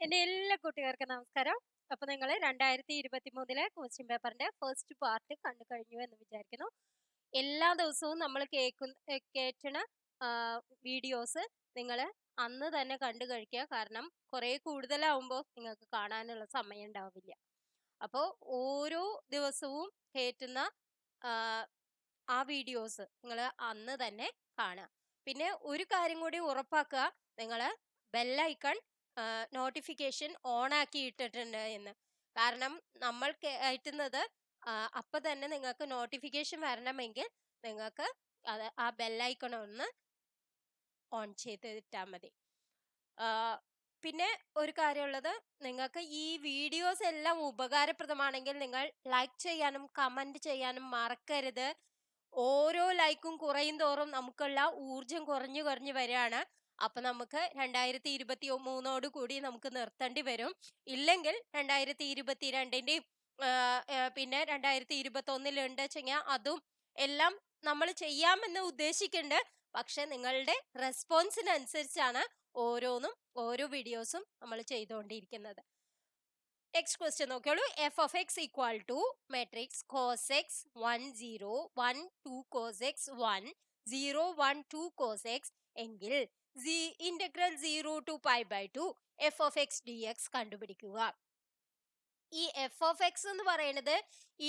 എൻ്റെ എല്ലാ കൂട്ടുകാർക്കും നമസ്കാരം. അപ്പൊ നിങ്ങൾ 2023 ക്വസ്റ്റ്യൻ പേപ്പറിന്റെ ഫസ്റ്റ് പാർട്ട് കണ്ടു കഴിഞ്ഞു എന്ന് വിചാരിക്കുന്നു. എല്ലാ ദിവസവും നമ്മൾ കേൾക്കണ വീഡിയോസ് നിങ്ങൾ അന്ന് തന്നെ കണ്ടു കഴിക്കുക. കാരണം കുറെ കൂടുതലാവുമ്പോൾ നിങ്ങൾക്ക് കാണാനുള്ള സമയം ഉണ്ടാവില്ല. അപ്പോൾ ഓരോ ദിവസവും കേറ്റുന്ന ആ വീഡിയോസ് നിങ്ങൾ അന്ന് തന്നെ കാണുക. പിന്നെ ഒരു കാര്യം കൂടി ഉറപ്പാക്കുക, നിങ്ങൾ ബെല്ലൈക്കൺ നോട്ടിഫിക്കേഷൻ ഓൺ ആക്കി ഇട്ടിട്ടുണ്ട് എന്ന്. കാരണം നമ്മൾ കയറ്റുന്നത് അപ്പം തന്നെ നിങ്ങൾക്ക് നോട്ടിഫിക്കേഷൻ വരണമെങ്കിൽ നിങ്ങൾക്ക് ആ ബെല്ലൈക്കൺ ഒന്ന് ഓൺ ചെയ്തിട്ടാൽ മതി. പിന്നെ ഒരു കാര്യമുള്ളത്, നിങ്ങൾക്ക് ഈ വീഡിയോസ് എല്ലാം ഉപകാരപ്രദമാണെങ്കിൽ നിങ്ങൾ ലൈക്ക് ചെയ്യാനും കമന്റ് ചെയ്യാനും മറക്കരുത്. ഓരോ ലൈക്കും കുറയും തോറും നമുക്കുള്ള ഊർജം കുറഞ്ഞു വരികയാണ്. അപ്പൊ നമുക്ക് 2023 കൂടി നമുക്ക് നിർത്തേണ്ടി വരും. ഇല്ലെങ്കിൽ 2022ന്റെയും പിന്നെ 2021 വെച്ചെങ്കിൽ അതും എല്ലാം നമ്മൾ ചെയ്യാമെന്ന് ഉദ്ദേശിക്കുന്നുണ്ട്. പക്ഷെ നിങ്ങളുടെ റെസ്പോൺസിനനുസരിച്ചാണ് ഓരോ വീഡിയോസും നമ്മൾ ചെയ്തുകൊണ്ടിരിക്കുന്നത്. നെക്സ്റ്റ് ക്വസ്റ്റ്യൻ നോക്കിയോളൂ. F of X equal to matrix cos X 1 0 1 2 cos X 1 0 1 2 cos X എങ്കിൽ integral 0 to pi by 2 F of X D X കണ്ടുപിടിക്കുക. ഈ എഫ് ഓഫ് എക്സ് എന്ന് പറയുന്നത്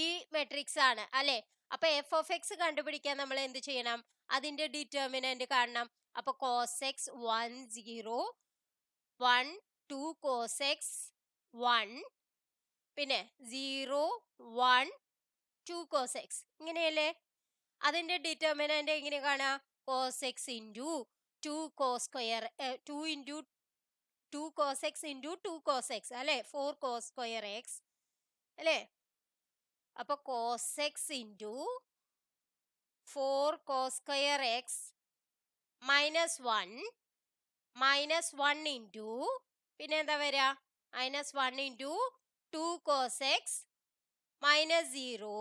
ഈ മെട്രിക്സ് ആണ് അല്ലെ. അപ്പൊ എഫ് ഓഫ് എക്സ് കണ്ടുപിടിക്കാൻ നമ്മൾ എന്ത് ചെയ്യണം? അതിന്റെ ഡിറ്റർമിനന്റ് കാണണം. അപ്പൊ കോസ് എക്സ് 1 0 1 2 കോസ് എക്സ് 1 പിന്നെ 0 1 2 കോസ് എക്സ് ഇങ്ങനെയല്ലേ. അതിന്റെ ഡിറ്റർമിനന്റ് എങ്ങനെ കാണാ? Cos X into 2 cos square 2 into 2 cos X into 2 cos X അല്ലെ, 4 കോസ് സ്ക്വയർ എക്സ് അല്ലേ. അപ്പൊ cos X into 4 cos square X minus 1 into പിന്നെ എന്താ വരിക? Minus 1 into 2 cos X minus 0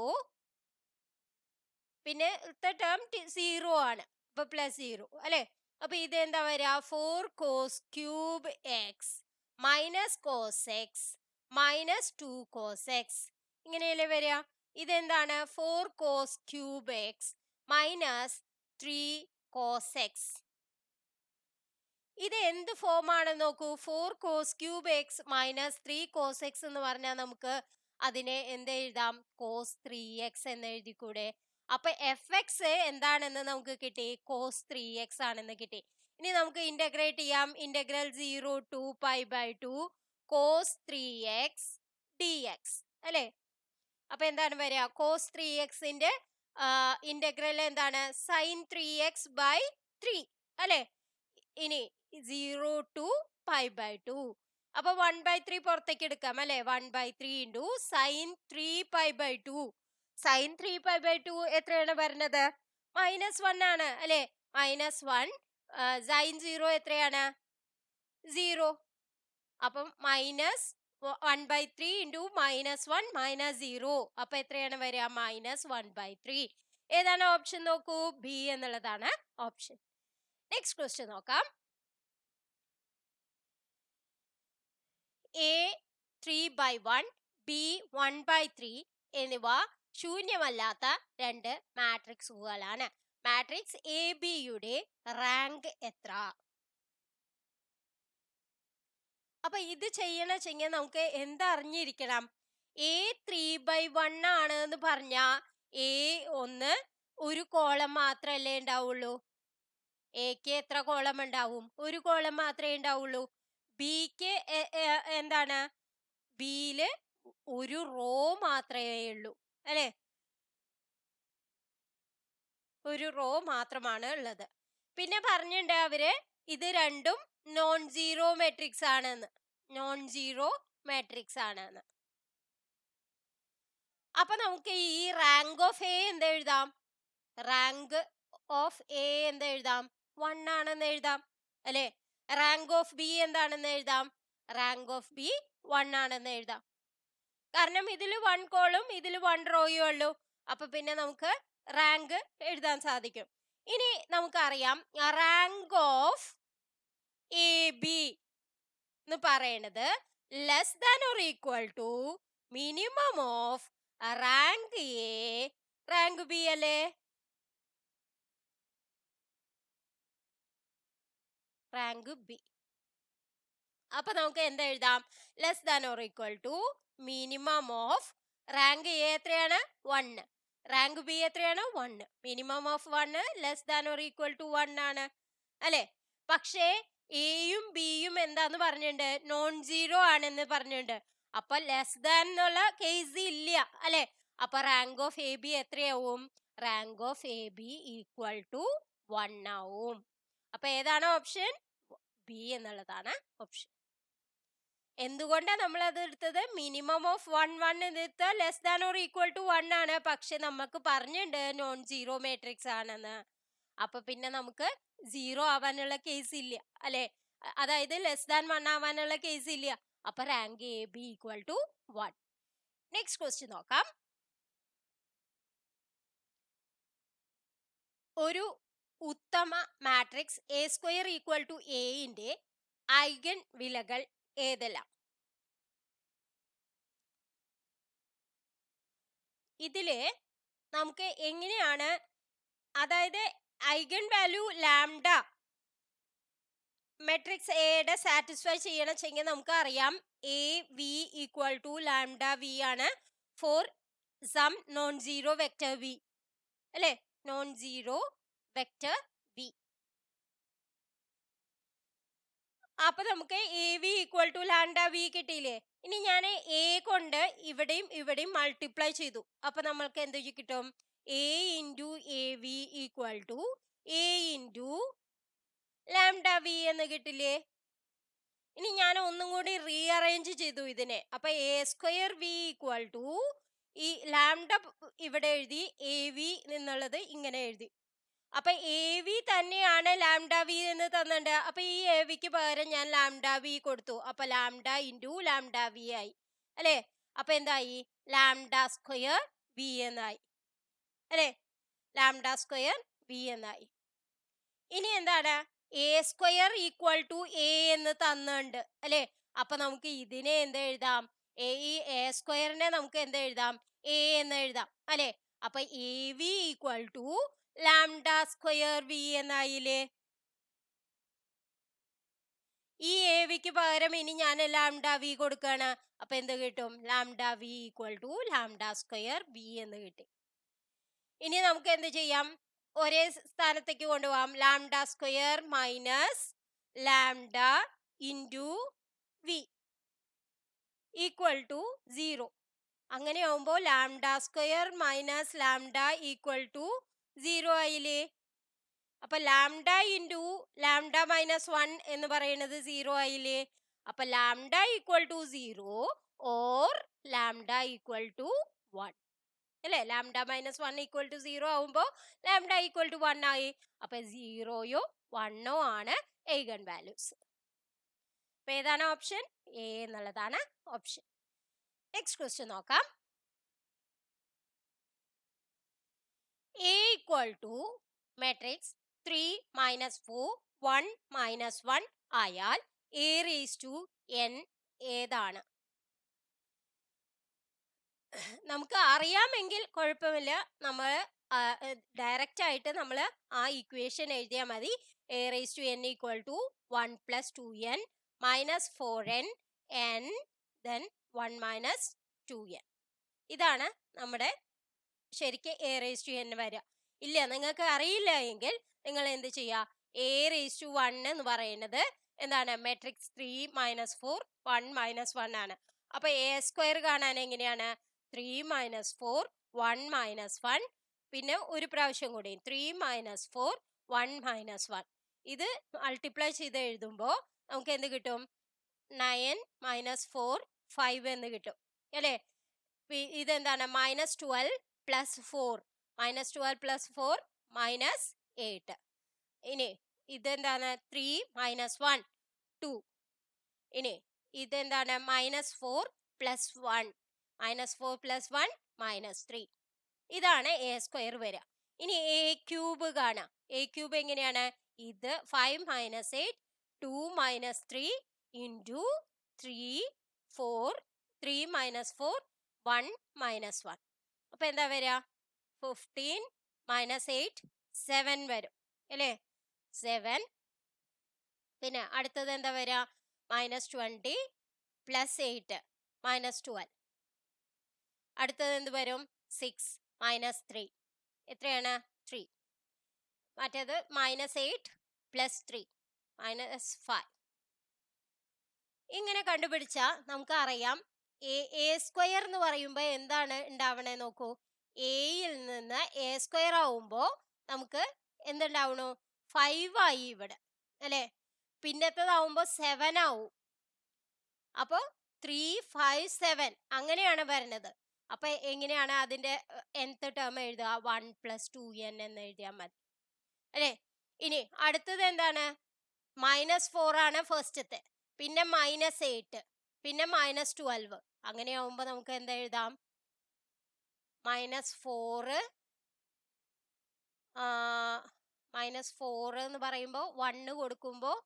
പിന്നെ ടേം 0 ആണ്. അപ്പൊ പ്ലസ് 0 അല്ലെ. അപ്പൊ ഇത് എന്താ വരിക? 4 cos cube X minus cos X minus 2 cos X ഇങ്ങനെയല്ലേ വരിക. ഇതെന്താണ്? 4 cos cube X minus 3 cos X. ഇത് എന്ത് ഫോം ആണെന്ന് നോക്കൂ. 4 cos cube X minus 3 cos X എന്ന് പറഞ്ഞാൽ നമുക്ക് അതിനെ എന്ത് എഴുതാം? കോസ് 3x എന്ന് എഴുതിക്കൂടെ? അപ്പൊ എഫ് എക്സ് എന്താണെന്ന് നമുക്ക് കിട്ടി? കോസ് 3x ആണെന്ന് കിട്ടി. ഇനി നമുക്ക് ഇന്റഗ്രേറ്റ് ചെയ്യാം. Integral 0 to pi by 2 cos 3x dx അല്ലെ. അപ്പൊ എന്താണ് വരിക? കോസ് 3xന്റെ ഇന്റഗ്രൽ എന്താണ്? സൈൻ 3x ബൈ 3 അല്ലെ. ഇനി 0 ടു പൈ ബൈ 2 അപ്പൊ 1/3 പുറത്തേക്ക് എടുക്കാം അല്ലെ. 1/3 into sine 3 pi by 2. Sine 3 pi by 2 എത്രയാണ് വരുന്നത്? -1 ആണ് അല്ലെ. -1 സൈൻ 0 എത്രയാണ്? 0. അപ്പം -1/3 ഇൻറ്റു -1 -0 അപ്പൊ എത്രയാണ് വരിക? -1/3. ഏതാണ് ഓപ്ഷൻ നോക്കൂ? ബി എന്നുള്ളതാണ് ഓപ്ഷൻ. നെക്സ്റ്റ് ക്വസ്റ്റ്യൻ നോക്കാം. എ 3/1 ബി 1/3 എന്നിവ ശൂന്യമല്ലാത്ത രണ്ട് മാട്രിക്സുകളാണ്. മാട്രിക്സ് എ ബിയുടെ റാങ്ക് എത്ര? അപ്പൊ ഇത് ചെയ്യണമെങ്കിൽ നമുക്ക് എന്തറിഞ്ഞിരിക്കണം? എ 3/1 ആണ് എന്ന് പറഞ്ഞ എ ഒന്ന് ഒരു കോളം മാത്രമല്ലേ ഉണ്ടാവുള്ളൂ. എക്ക് എത്ര കോളം ഉണ്ടാവും? ഒരു കോളം മാത്രമേ ഉണ്ടാവുള്ളൂ. ബിക്ക് എന്താണ്? ബിയില് ഒരു റോ മാത്രമേ ഉള്ളൂ അല്ലെ. ഒരു റോ മാത്രമാണ് ഉള്ളത്. പിന്നെ പറഞ്ഞിട്ടുണ്ട് അവര് ഇത് രണ്ടും നോൺ സീറോ മാട്രിക്സ് ആണെന്ന്. നോൺ സീറോ മാട്രിക്സ് ആണെന്ന്. അപ്പൊ നമുക്ക് ഈ റാങ്ക് ഓഫ് എ എന്ത് എഴുതാം? റാങ്ക് ഓഫ് എ എന്ത് എഴുതാം? 1 ആണെന്ന് എഴുതാം അല്ലെ. റാങ്ക് ഓഫ് ബി എന്താണെന്ന് എഴുതാം? റാങ്ക് ഓഫ് ബി 1 ആണെന്ന് എഴുതാം. കാരണം ഇതിൽ 1 കോളും ഇതിൽ 1 റോയും ഉള്ളൂ. അപ്പൊ പിന്നെ നമുക്ക് റാങ്ക് എഴുതാൻ സാധിക്കും. ഇനി നമുക്കറിയാം റാങ്ക് ഓഫ് എ ബി എന്ന് പറയണത് less than or equal to minimum of rank A rank B അല്ലേ? Rank B. അപ്പൊ നമുക്ക് എന്താ എഴുതാം? Less than or equal to minimum of rank A എത്രയാണ്? 1. റാങ്ക് ബി എത്രയാണ്? 1. Minimum of 1 less than or equal to 1 ആണ് അല്ലെ? പക്ഷേ എയും ബിയും എന്താന്ന് പറഞ്ഞിട്ടുണ്ട്? നോൺ സീറോ ആണെന്ന് പറഞ്ഞിട്ടുണ്ട്. അപ്പൊ ലെസ് ദാൻ എന്നുള്ള കേസ് ഇല്ല അല്ലെ? അപ്പൊ റാങ്ക് ഓഫ് എ ബി എത്രയാവും? Rank of A B equal to 1 ആവും. അപ്പൊ ഏതാണ് ഓപ്ഷൻ? ബി എന്നുള്ളതാണ് ഓപ്ഷൻ. എന്തുകൊണ്ടാണ് നമ്മൾ അത് എടുത്തത്? മിനിമം ഓഫ് 1 എടുത്താൽ less than or equal to 1 ആണ്. പക്ഷെ നമുക്ക് പറഞ്ഞിട്ടുണ്ട് നോൺ സീറോ മാട്രിക്സ് ആണെന്ന്. അപ്പൊ പിന്നെ നമുക്ക് സീറോ ആവാനുള്ള കേസ് ഇല്ല അല്ലെ? അതായത് ലെസ് ദാൻ 1 ആവാനുള്ള കേസ് ഇല്ല. അപ്പൊ rank A B equal to 1. Next question നോക്കാം. ഒരു ഉത്തമ matrix A square equal to എന്റെ ഐഗൺ വിലകൾ ഏതെല്ലാം? ഇതില് നമുക്ക് എങ്ങനെയാണ്, അതായത് ഐഗൺ വാല്യൂ ലാംഡ മെട്രിക്സ് എയുടെ സാറ്റിസ്ഫൈ ചെയ്യണമെങ്കിൽ നമുക്ക് അറിയാം A V equal to lambda V ആണ് for some non zero vector V അല്ലെ? Non zero vector V. അപ്പൊ നമുക്ക് A V equal to lambda V കിട്ടിയില്ലേ? ഇനി ഞാൻ എ കൊണ്ട് ഇവിടെയും ഇവിടെയും മൾട്ടിപ്ലൈ ചെയ്തു. അപ്പൊ നമ്മൾക്ക് എന്ത് കിട്ടും? A into A V equal to A into lambda V എന്ന് കിട്ടില്ലേ? ഇനി ഞാൻ ഒന്നും കൂടി റീഅറേഞ്ച് ചെയ്തു ഇതിനെ. അപ്പൊ A square V equal to ഈ ലാംഡ ഇവിടെ എഴുതി, എ വി എന്നുള്ളത് ഇങ്ങനെ എഴുതി. അപ്പൊ എ വി തന്നെയാണ് ലാംഡ വി എന്ന് തന്നിട്ടുണ്ട്. അപ്പൊ ഈ എ വിക്ക് പകരം ഞാൻ ലാംഡ വി കൊടുത്തു. അപ്പൊ ലാംഡ ഇൻറ്റു ലാംഡ വി ആയി അല്ലെ? അപ്പൊ എന്തായി? ലാംഡ സ്ക്വയർ വി എന്നായി അല്ലെ? ലാംഡ സ്ക്വയർ വി എന്നായി. ഇനി എന്താണ്? A square equal to A എന്ന് തന്നുണ്ട് അല്ലെ? അപ്പൊ നമുക്ക് ഇതിനെ എന്ത് എഴുതാം? ഈ എ സ്ക്വയറിനെ നമുക്ക് എന്ത് എഴുതാം? എ എന്ന് എഴുതാം അല്ലെ? അപ്പൊ A V equal to lambda square V എന്നായില്ലേ? ഈ എ വിക്ക് പകരം ഇനി ഞാൻ ലാംഡ വി കൊടുക്കാണ്. അപ്പൊ എന്ത് കിട്ടും? Lambda V equal to lambda square V എന്ന് കിട്ടി. ഇനി നമുക്ക് എന്ത് ചെയ്യാം? ഒരേ സ്ഥാനത്തേക്ക് കൊണ്ടുപോകാം. Lambda square minus lambda into V equal to 0. അങ്ങനെ ആവുമ്പോൾ lambda square minus lambda equal to 0 ആയില്ലേ? അപ്പൊ ലാംഡ ഇൻറ്റു ലാംഡ മൈനസ് 1 എന്ന് പറയുന്നത് 0 ആയില്ലേ? അപ്പൊ lambda equal to 0 or lambda equal to 1 അല്ലെ? ലാംഡ മൈനസ് 1 ഈക്വൽ ടു 0 ആവുമ്പോൾ ലാംഡ ഈക്വൽ ടു 1 ആയി. അപ്പൊ 0യോ 1ഓ ആണ് ഐഗൺ വാല്യൂസ്. അപ്പൊ ഏതാണ് ഓപ്ഷൻ? എ എന്നുള്ളതാണ് ഓപ്ഷൻ. നെക്സ്റ്റ് ക്വസ്റ്റ്യൻ നോക്കാം. A equal to matrix 3 minus 4 1 minus 1 ആയാൽ എ റേസ് ടു എൻ ഏതാണ്? നമുക്ക് അറിയാമെങ്കിൽ കുഴപ്പമില്ല, നമ്മൾ ഡയറക്റ്റ് ആയിട്ട് നമ്മൾ ആ ഇക്വേഷൻ എഴുതിയാൽ മതി. A raise to N equal to 1 plus 2n minus 4n n then 1 minus 2n. ഇതാണ് നമ്മുടെ ശരിക്കും എ റേസ് ടു എൻ വരിക. ഇല്ല, നിങ്ങൾക്ക് അറിയില്ല എങ്കിൽ നിങ്ങൾ എന്ത് ചെയ്യുക? എ റേസ് ടു 1 എന്ന് പറയുന്നത് എന്താണ്? മെട്രിക്സ് 3 മൈനസ് 4 1 മൈനസ് 1 ആണ്. അപ്പൊ എ സ്ക്വയർ കാണാൻ എങ്ങനെയാണ്? 3 മൈനസ് 4 1 മൈനസ് 1, പിന്നെ ഒരു പ്രാവശ്യം കൂടി 3 മൈനസ് 4 1 മൈനസ് 1. ഇത് മൾട്ടിപ്ലൈ ചെയ്ത് എഴുതുമ്പോൾ നമുക്ക് എന്ത് കിട്ടും? 9 മൈനസ് 4 5 എന്ന് കിട്ടും അല്ലേ? ഇതെന്താണ്? Minus 12 plus 4 minus 12 plus 4 minus 8. ഇനി ഇതെന്താണ്? 3 മൈനസ് 1 2. ഇനി ഇതെന്താണ്? Minus 4 plus 1 minus 4 plus 1 minus 3. ഇതാണ് എ സ്ക്വയർ വരിക. ഇനി എ ക്യൂബ് കാണാം. എ ക്യൂബ് എങ്ങനെയാണ്? ഇത് 5 minus 8 2 minus 3 into 3 4 3 minus 4 1 minus 1. അപ്പം എന്താ വരിക? 15 മൈനസ് 8 7 വരും അല്ലേ? 7. പിന്നെ അടുത്തത് എന്താ വരിക? Minus 20 plus 8 minus 12. അടുത്തത് എന്ത് വരും? 6 മൈനസ് 3 എത്രയാണ്? 3. മറ്റേത് മൈനസ് 8 പ്ലസ് 3 മൈനസ് 5. ഇങ്ങനെ കണ്ടുപിടിച്ചാൽ നമുക്ക് അറിയാം എ സ്ക്വയർ എന്ന് പറയുമ്പോൾ എന്താണ് ഉണ്ടാവണേ നോക്കൂ. എയിൽ നിന്ന് എ സ്ക്വയർ ആവുമ്പോൾ നമുക്ക് എന്തുണ്ടാവണു? 5 ആയി ഇവിടെ അല്ലേ? പിന്നത്തേതാവുമ്പോൾ 7 ആവും. അപ്പോൾ 3 5 7 അങ്ങനെയാണ് വരുന്നത്. അപ്പൊ എങ്ങനെയാണ് അതിന്റെ nth ടേം എഴുതുക? 1 + 2n എന്ന് എഴുതിയാൽ മതി അല്ലേ? ഇനി അടുത്തത് എന്താണ്? -4 ആണ് ഫസ്റ്റത്തെ, പിന്നെ -8, പിന്നെ -12. അങ്ങനെയാവുമ്പോൾ നമുക്ക് എന്താ എഴുതാം? -4 -4 എന്ന് പറയുമ്പോൾ 1 കൊടുക്കുമ്പോൾ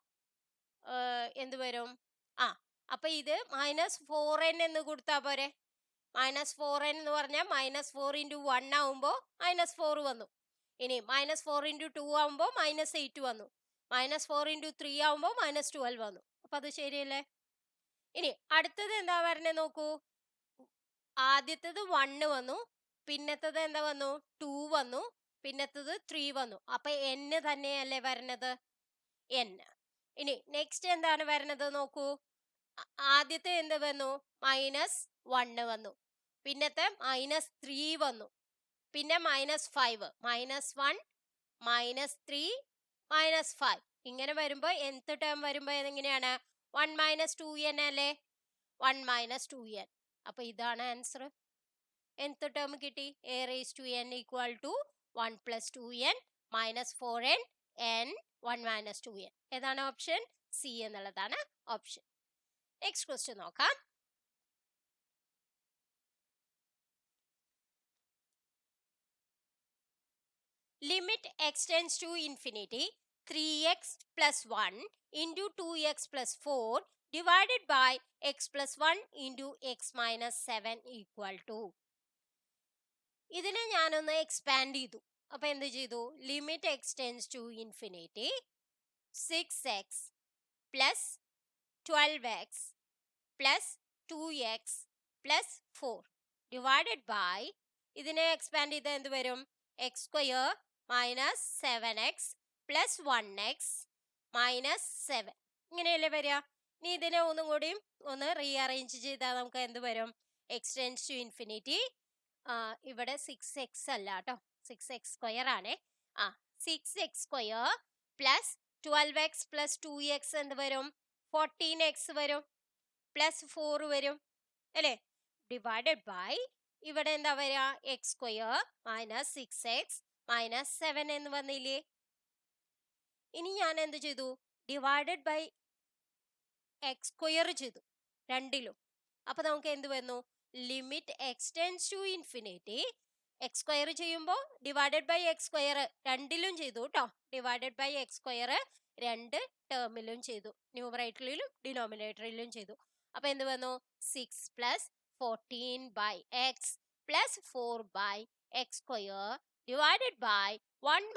എന്ത് വരും? അപ്പൊ ഇത് -4n എന്ന് കൊടുത്താൽ പോരെ? -4n എന്ന് പറഞ്ഞാൽ -4 × 1 ആവുമ്പോൾ -4 വന്നു. ഇനി -4 × 2 ആവുമ്പോൾ -8 വന്നു. -4 × 3 ആവുമ്പോൾ -12 വന്നു. അപ്പൊ അത് ശരിയല്ലേ? ഇനി അടുത്തത് എന്താ വരണേ നോക്കൂ. ആദ്യത്തത് 1 വന്നു, പിന്നത്തത് എന്താ വന്നു? 2 വന്നു, പിന്നത്തത് 3 വന്നു. അപ്പൊ n തന്നെയല്ലേ വരണത്? n. ഇനി നെക്സ്റ്റ് എന്താണ് വരണത് നോക്കൂ. ആദ്യത്തെ എന്ത് വന്നു? -1 വന്നു, പിന്നത്തെ -3 വന്നു, പിന്നെ -5 -1 -3 -5. ഇങ്ങനെ വരുമ്പോൾ nth ടേം വരുമ്പോൾ എങ്ങനെയാണ്? 1 - 2n അല്ലേ? 1 - 2n. അപ്പൊ ഇതാണ് ആൻസർ. nth ടേം കിട്ടി. a⁴n = 1 + 2n - 4n n 1 - 2n. ഏതാണ് ഓപ്ഷൻ? സി എന്നുള്ളതാണ് ഓപ്ഷൻ. നെക്സ്റ്റ് ക്വസ്റ്റ്യൻ നോക്കാം. Limit x tends to infinity 3x + 1 × 2x + 4 divided by x + 1 × x - 7 = ഇതിനെ ഞാനൊന്ന് എക്സ്പാൻഡ് ചെയ്തു. അപ്പൊ എന്ത് ചെയ്തു? Limit x tends to infinity 6x + 12x + 2x + 4 divided by, ഇതിനെ എക്സ്പാൻഡ് ചെയ്താൽ എന്ത് വരും? x² - 7x + 1x - 7. ഇങ്ങനെയല്ലേ വരിക? ഇനി ഇതിനെ ഒന്നും കൂടി ഒന്ന് റീഅറേഞ്ച് ചെയ്താൽ നമുക്ക് എന്ത് വരും? x tends to infinity, ഇവിടെ 6x അല്ല കേട്ടോ, 6x² ആണ്. 6x² + 12x + 2x എന്ത് വരും? 14x വരും, +4 വരും അല്ലേ? ഡിവൈഡഡ് ബൈ, ഇവിടെ എന്താ വരിക? x² - 6x - 7 എന്ന് വന്നില്ലേ? ഇനി ഞാൻ എന്ത് ചെയ്തു? ഡിവൈഡഡ് ബൈ x² ചെയ്തു രണ്ടിലും. അപ്പൊ നമുക്ക് എന്ത് വന്നു? Limit x tends to infinity, x² ചെയ്യുമ്പോൾ ഡിവൈഡഡ് ബൈ x² രണ്ടിലും ചെയ്തു കേട്ടോ. ഡിവൈഡഡ് ബൈ x² രണ്ട് ടേമിലും ചെയ്തു, ന്യൂമറേറ്ററിലും ഡിനോമിനേറ്ററിലും ചെയ്തു. അപ്പൊ എന്ത് വന്നു? 6 + 14/x + 4/x² divided by 1 -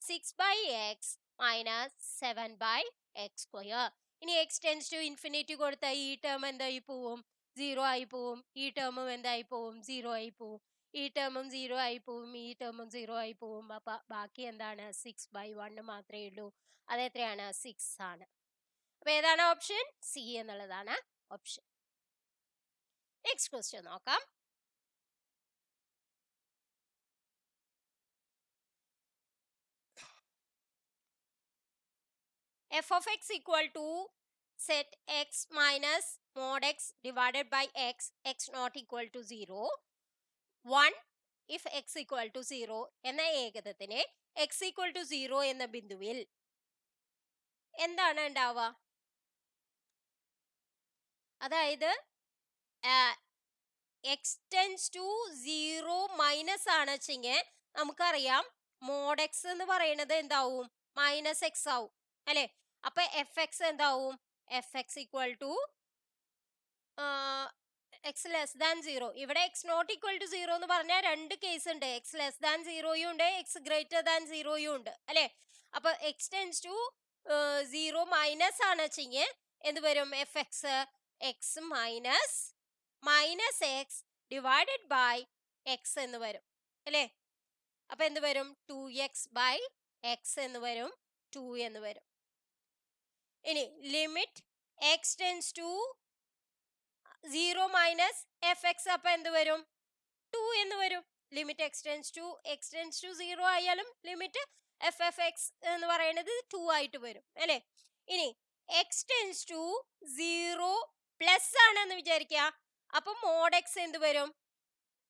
6/x - 7/x². ഇനി x tends to infinity കൊടുത്താൽ ഈ ടേം എന്തായി പോവും? 0 ആയി പോവും. ഈ ടേമും എന്തായി പോവും? 0 ആയി പോവും. ഈ ടേമും 0 ആയി പോവും, ഈ ടേമും 0 ആയി പോവും. അപ്പൊ ബാക്കി എന്താണ്? 6/1 മാത്രമേ ഉള്ളൂ. അത് എത്രയാണ്? 6 ആണ്. അപ്പൊ ഏതാണ് ഓപ്ഷൻ? സി എന്നുള്ളതാണ് ഓപ്ഷൻ. നെക്സ്റ്റ് ക്വസ്റ്റ്യൻ നോക്കാം. f of x = set x minus mod x divided by x, x not equal to 0. 1 if x = 0 എന്ന ഏകതത്തിനെ x = 0 എന്ന ബിന്ദുവിൽ എന്താണ് ഉണ്ടാവുക? അതായത് x tends to 0 മൈനസ് ആണ് വെച്ചെങ്കിൽ നമുക്കറിയാം മോഡ് x എന്ന് പറയുന്നത് എന്താവും? -x ആവും അല്ലെ? അപ്പൊ fx എന്താവും? F X equal to X less than 0. ഇവിടെ എക്സ് നോട്ട് ഈക്വൽ ടു 0 എന്ന് പറഞ്ഞാൽ രണ്ട് കേസ് ഉണ്ട്. എക്സ് ലെസ് ദാൻ 0യും ഉണ്ട്, എക്സ് ഗ്രേറ്റർ ദാൻ 0യും ഉണ്ട് അല്ലെ. അപ്പൊ എക്സ് ടെൻസ് ടു 0 മൈനസ് ആണ് വെച്ചെങ്കിൽ എന്ത് വരും? F X X minus X divided by X എന്ന് വരും അല്ലെ. അപ്പൊ എന്ത് വരും? 2x ബൈ എക്സ് എന്ന് വരും, 2 എന്ന് വരും. ഇനി limit X tends to 0 minus F X, അപ്പൊ എന്ത് വരും? 2 എന്ന് വരും. ലിമിറ്റ് എക്സ് ടെൻസ് ടു 0 ആയാലും ലിമിറ്റ് എഫ് എഫ് എക്സ് എന്ന് പറയുന്നത് 2 ആയിട്ട് വരും അല്ലെ. ഇനി എക്സ് ടെൻസ് ടു 0 പ്ലസ് ആണെന്ന് വിചാരിക്കുക. അപ്പൊ മോഡ് എക്സ് എന്ത് വരും?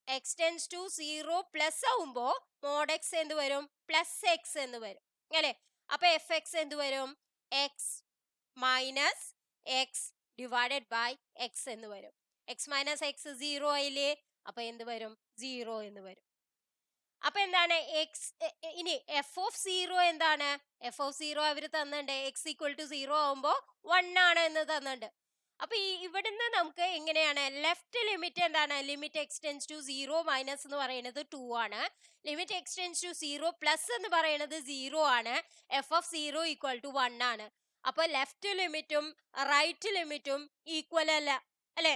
എക്സ് ടെൻസ് ടു 0 പ്ലസ് ആവുമ്പോ മോഡ് എക്സ് എന്ത് വരും? പ്ലസ് എക്സ് എന്ന് വരും അല്ലെ. അപ്പൊ എഫ് എക്സ് എന്ത് വരും? X minus X divided by X എന്ന് വരും. എക്സ് മൈനസ് എക്സ് 0 ആയില്ലേ, അപ്പൊ എന്ത് വരും? 0 എന്ന് വരും. അപ്പൊ എന്താണ് എക്സ്? ഇനി എഫ് ഓഫ് 0 എന്താണ്? എഫ് ഓഫ് 0 അവര് തന്നിട്ടുണ്ട്. എക്സ് ഈക്വൽ ടു 0 ആവുമ്പോ 1 ആണ് എന്ന് തന്നിട്ടുണ്ട്. അപ്പൊ ഇവിടുന്ന് നമുക്ക് എങ്ങനെയാണ് ലെഫ്റ്റ് ലിമിറ്റ് എന്താണ്? Limit X tends to 0 minus എന്ന് പറയുന്നത് 2 ആണ്. Limit X tends to 0 plus എന്ന് പറയുന്നത് 0 ആണ്. എഫ് ഓഫ് 0 ഈക്വൽ ടു 1 ആണ്. അപ്പൊ ലെഫ്റ്റ് ലിമിറ്റും റൈറ്റ് ലിമിറ്റും ഈക്വൽ അല്ല അല്ലെ,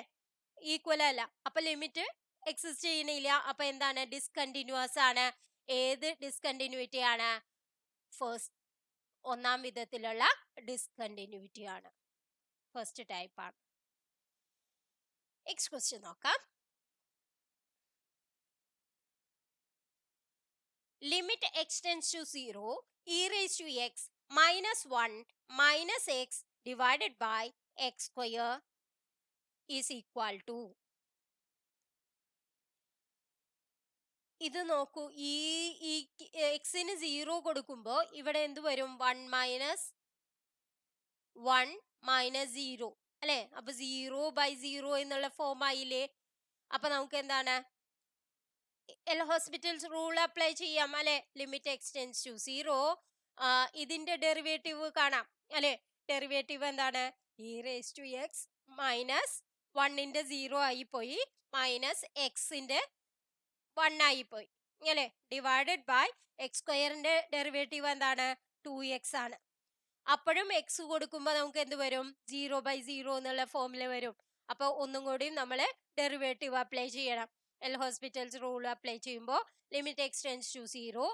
ഈക്വൽ അല്ല. അപ്പൊ ലിമിറ്റ് എക്സിസ്റ്റ് ചെയ്യുന്നില്ല. അപ്പൊ എന്താണ്? ഡിസ്കണ്ടിന്യൂസ് ആണ്. ഏത് ഡിസ്കണ്ടിന്യൂറ്റി ആണ്? ഫസ്റ്റ് ഒന്നാം വിധത്തിലുള്ള ഡിസ്കണ്ടിന്യൂറ്റി ആണ്, ഫസ്റ്റ് ടൈപ്പ് ആണ്. നെക്സ്റ്റ് ക്വസ്റ്റ്യൻ നോക്കാം. Limit X tends to 0 e raise to X minus 1 minus X divided by x square is equal to. ഇത് നോക്കൂ, ഈ എക്സിന് 0 കൊടുക്കുമ്പോ ഇവിടെ എന്ത് വരും? 1 മൈനസ് 0 അല്ലെ. അപ്പൊ 0 ബൈ 0 എന്നുള്ള ഫോം ആയില്ലേ. അപ്പൊ നമുക്ക് എന്താണ്? എൽ ഹോസ്പിറ്റൽസ് റൂൾ അപ്ലൈ ചെയ്യാം അല്ലെ. ലിമിറ്റ് എക്സ് ടെൻസ് ടു 0 ഇതിന്റെ ഡെറിവേറ്റീവ് കാണാം അല്ലെ. ഡെറിവേറ്റീവ് എന്താണ്? E raise to X minus 1ന്റെ 0 ആയി പോയി, മൈനസ് എക്സിന്റെ 1 ആയി പോയി അല്ലെ, ഡിവൈഡഡ് ബൈ എക്സ് സ്ക്വയറിന്റെ ഡെറിവേറ്റീവ് എന്താണ്? 2x ആണ്. അപ്പോഴും എക്സ് കൊടുക്കുമ്പോൾ നമുക്ക് എന്ത് വരും? 0 ബൈ 0 എന്നുള്ള ഫോമിൽ വരും. അപ്പൊ ഒന്നും കൂടി നമ്മൾ ഡെറിവേറ്റീവ് അപ്ലൈ ചെയ്യണം. എൽ ഹോസ്പിറ്റൽസ് റൂൾ അപ്ലൈ ചെയ്യുമ്പോൾ limit X tends to 0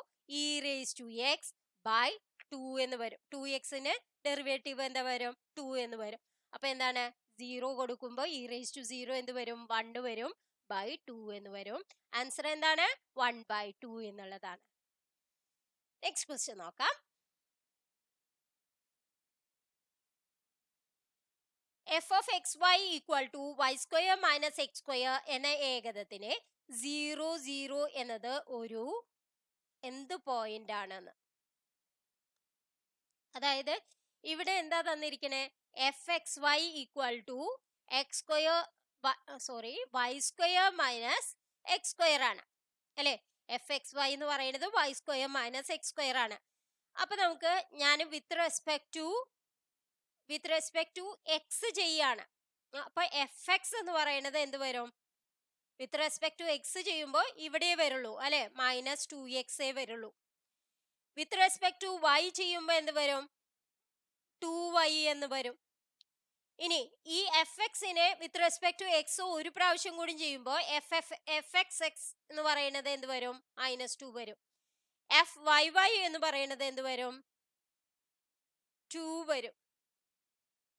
e raise to x by 2 എന്ന് വരും. 2xന് ഡെറിവേറ്റീവ് എന്താ വരും? 2 എന്ന് വരും. അപ്പൊ എന്താണ്? 0 കൊടുക്കുമ്പോൾ ഇ റേസ് ടു 0 എന്ത് വരും? 1 വരും, ബൈ 2 എന്ന് വരും. ആൻസർ എന്താണ്? 1 ബൈ 2 എന്നുള്ളതാണ്. നെക്സ്റ്റ് ക്വസ്റ്റ്യൻ നോക്കാം. F of x Y equal to y square minus X square എന്ന ഏകതത്തിന് 0 എന്നത് ഒരു എന്ത് പോയിന്റ് ആണെന്ന്. അതായത് ഇവിടെ എന്താ തന്നിരിക്കണേ? F X Y equal to X square Y square minus X square ആണ് അല്ലെ. എഫ് എക്സ് വൈ എന്ന് പറയുന്നത് Y square minus X square ആണ്. അപ്പൊ നമുക്ക് ഞാൻ വിത്ത് റെസ്പെക്ട് ടു എക്സ് ചെയ്യാണ്. അപ്പൊ എഫ് എക്സ് എന്ന് പറയുന്നത് എന്ത് വരും? വിത്ത് റെസ്പെക്ട് ടു എക്സ് ചെയ്യുമ്പോൾ ഇവിടെ വരുള്ളൂ അല്ലെ, മൈനസ് 2x വരുള്ളൂ. വിത്ത് റെസ്പെക്ട് ടു വൈ ചെയ്യുമ്പോൾ എന്ത് വരും? 2y എന്ന് വരും. ഇനി ഈ എഫ് എക്സിനെ വിത്ത് റെസ്പെക്ട് ടു എക്സ് ഒരു പ്രാവശ്യം കൂടി ചെയ്യുമ്പോൾ എഫ് എക്സ് എക്സ് എന്ന് പറയുന്നത് എന്ത് വരും? -2 വരും. എഫ് വൈ വൈ എന്ന് പറയുന്നത് എന്ത് വരും? 2 വരും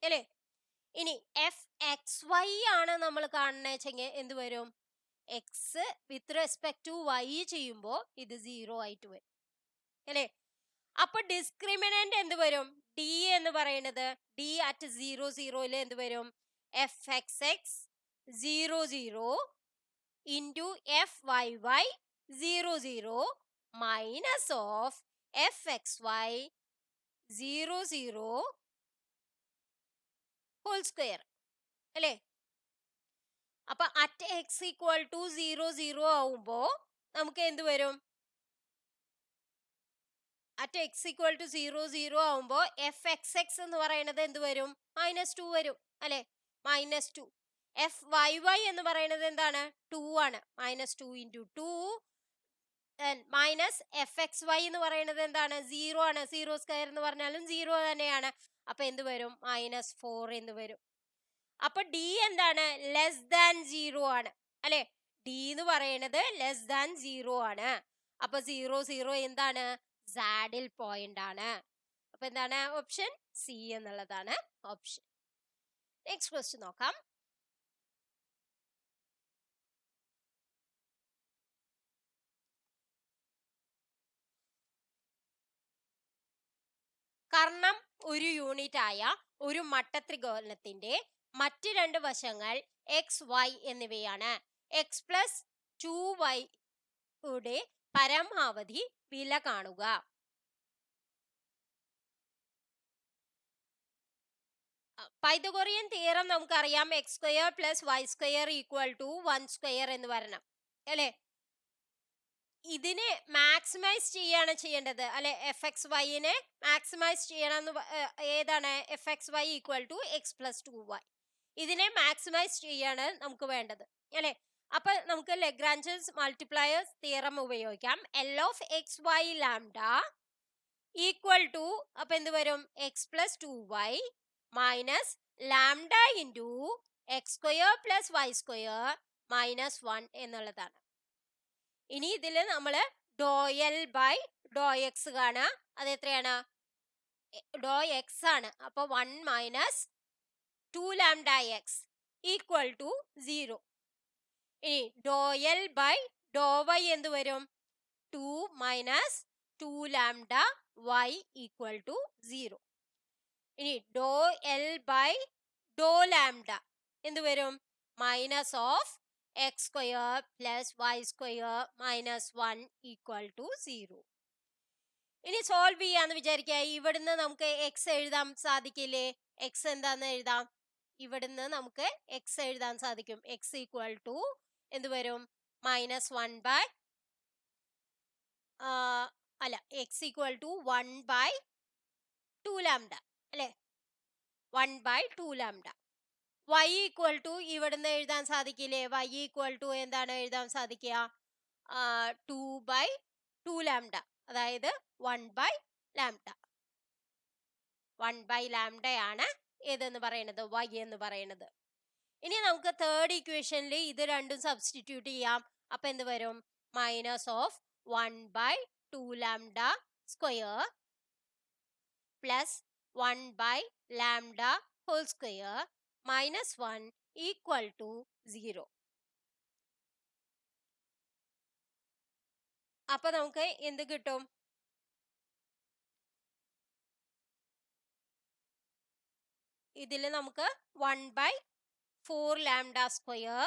അല്ലേ. ഇനി എഫ് എക്സ് വൈ ആണ് നമ്മൾ കാണുന്നതെങ്കിൽ എന്ത് വരും? X with respect to y ചെയ്യുമ്പോൾ ഇത് 0 ആയിട്ട് വരും അല്ലേ. അപ്പൊ ഡിസ്ക്രിമിനന്റ് എന്ത് വരും? ഡി എന്ന് പറയുന്നത് ഡി അറ്റ് 0 എന്ത് വരും? F X x 0 into f y y 0 minus of f X y 0 whole square അല്ലേ. അപ്പൊ അറ്റ് എക്സ് ഈക്വൽ ടു 0 ആവുമ്പോ നമുക്ക് എന്ത് വരും? അറ്റ് എക്സ് ഈക്വൽ ടു 0 0 ആവുമ്പോൾ എഫ് എക്സ് എക്സ് എന്ന് പറയുന്നത് എന്ത് വരും? -2 വരും അല്ലെ? -2. എഫ് വൈ വൈ എന്ന് പറയുന്നത് എന്താണ്? 2 ആണ്. -2 into 2 minus F X Y എന്ന് പറയുന്നത് എന്താണ്? 0 ആണ്. 0 സ്ക്വയർ എന്ന് പറഞ്ഞാലും 0 തന്നെയാണ്. അപ്പൊ എന്ത് വരും? -4 എന്ന് വരും. അപ്പൊ ഡി എന്താണ്? ലെസ് ദാൻ 0 ആണ് അല്ലെ? ഡി എന്ന് പറയുന്നത് ലെസ് ദാൻ 0 ആണ്. അപ്പൊ 0 0 എന്താണ്? സാഡിൽ പോയിന്റ് ആണ്. അപ്പൊ എന്താണ് ഓപ്ഷൻ? സി എന്നുള്ളതാണ് ഓപ്ഷൻ. നെക്സ്റ്റ് ക്വസ്റ്റ്യൻ നോക്കാം. കർണം ഒരു യൂണിറ്റ് ആയ ഒരു മട്ടത്രികോണത്തിന്റെ മറ്റ് രണ്ട് വശങ്ങൾ എക്സ് വൈ എന്നിവയാണ്. എക്സ് പ്ലസ് 2y യുടെ പരമാവധി വില കാണുക. പൈതഗോറിയൻ തിയറം നമുക്കറിയാം. X square plus y square equal to 1 square എന്ന് വരണം അല്ലെ? ഇതിനെ മാക്സിമൈസ് ചെയ്യാണ് ചെയ്യേണ്ടത് അല്ലെ? എഫ് എക്സ് വൈനെ മാക്സിമൈസ് ചെയ്യണം. ഏതാണ്? F X Y equal to x plus 2y. ഇതിനെ മാക്സിമൈസ് ചെയ്യാണ് നമുക്ക് വേണ്ടത് അല്ലെ? അപ്പൊ നമുക്ക് ലഗ്രാഞ്ചസ് മൾട്ടിപ്ലയേഴ്സ് തിയറം ഉപയോഗിക്കാം. L of x y lambda equal to അപ്പൊ എന്ത് വരും? X plus 2y minus lambda into x square plus y square -1 എന്നുള്ളതാണ്. ഇനി ഇതിൽ നമ്മൾ do L by do x കാണുക. അത് എത്രയാണ്? ഡോ എക്സ് ആണ്. അപ്പൊ 1 minus 2 lambda x equal to 0. ഇനി do L by do y എന്ത് വരും? 2 minus 2 lambda y equal to 0. ഇനി do L by do lambda എന്ത് വരും? Minus of x square plus y square -1 equal to 0. ഇനി solve ചെയ്യാന്ന് വിചാരിക്കുക. ഇവിടുന്ന് നമുക്ക് എക്സ് എഴുതാൻ സാധിക്കില്ലേ? എക്സ് എന്താന്ന് എഴുതാം? ഇവിടുന്ന് നമുക്ക് എക്സ് എഴുതാൻ സാധിക്കും. എക്സ് ഈക്വൽ ടു എന്ത് വരും? -1 ബൈ അല്ല, x equal to 1 by 2 lambda അല്ലെ? 1 by 2 lambda. y equal to ഇവിടുന്ന് എഴുതാൻ സാധിക്കില്ലേ? y ഈക്വൽ ടു എന്താണ് എഴുതാൻ സാധിക്കുക? 2 ബൈ 2 ലാംഡ, അതായത് 1 ബൈ ലാംഡ. 1 ബൈ ലാംഡയാണ് ഏതെന്ന് പറയുന്നത്? y എന്ന് പറയുന്നത്. ഇനി നമുക്ക് തേർഡ് ഇക്വേഷനിൽ ഇത് രണ്ടും സബ്സ്റ്റിറ്റ്യൂട്ട് ചെയ്യാം. അപ്പൊ എന്ത് വരും? Minus of 1 by 2 lambda square plus 1 by lambda whole square -1 equal to 0. അപ്പൊ നമുക്ക് എന്ത് കിട്ടും? ഇതിൽ നമുക്ക് 1 by 4 lambda square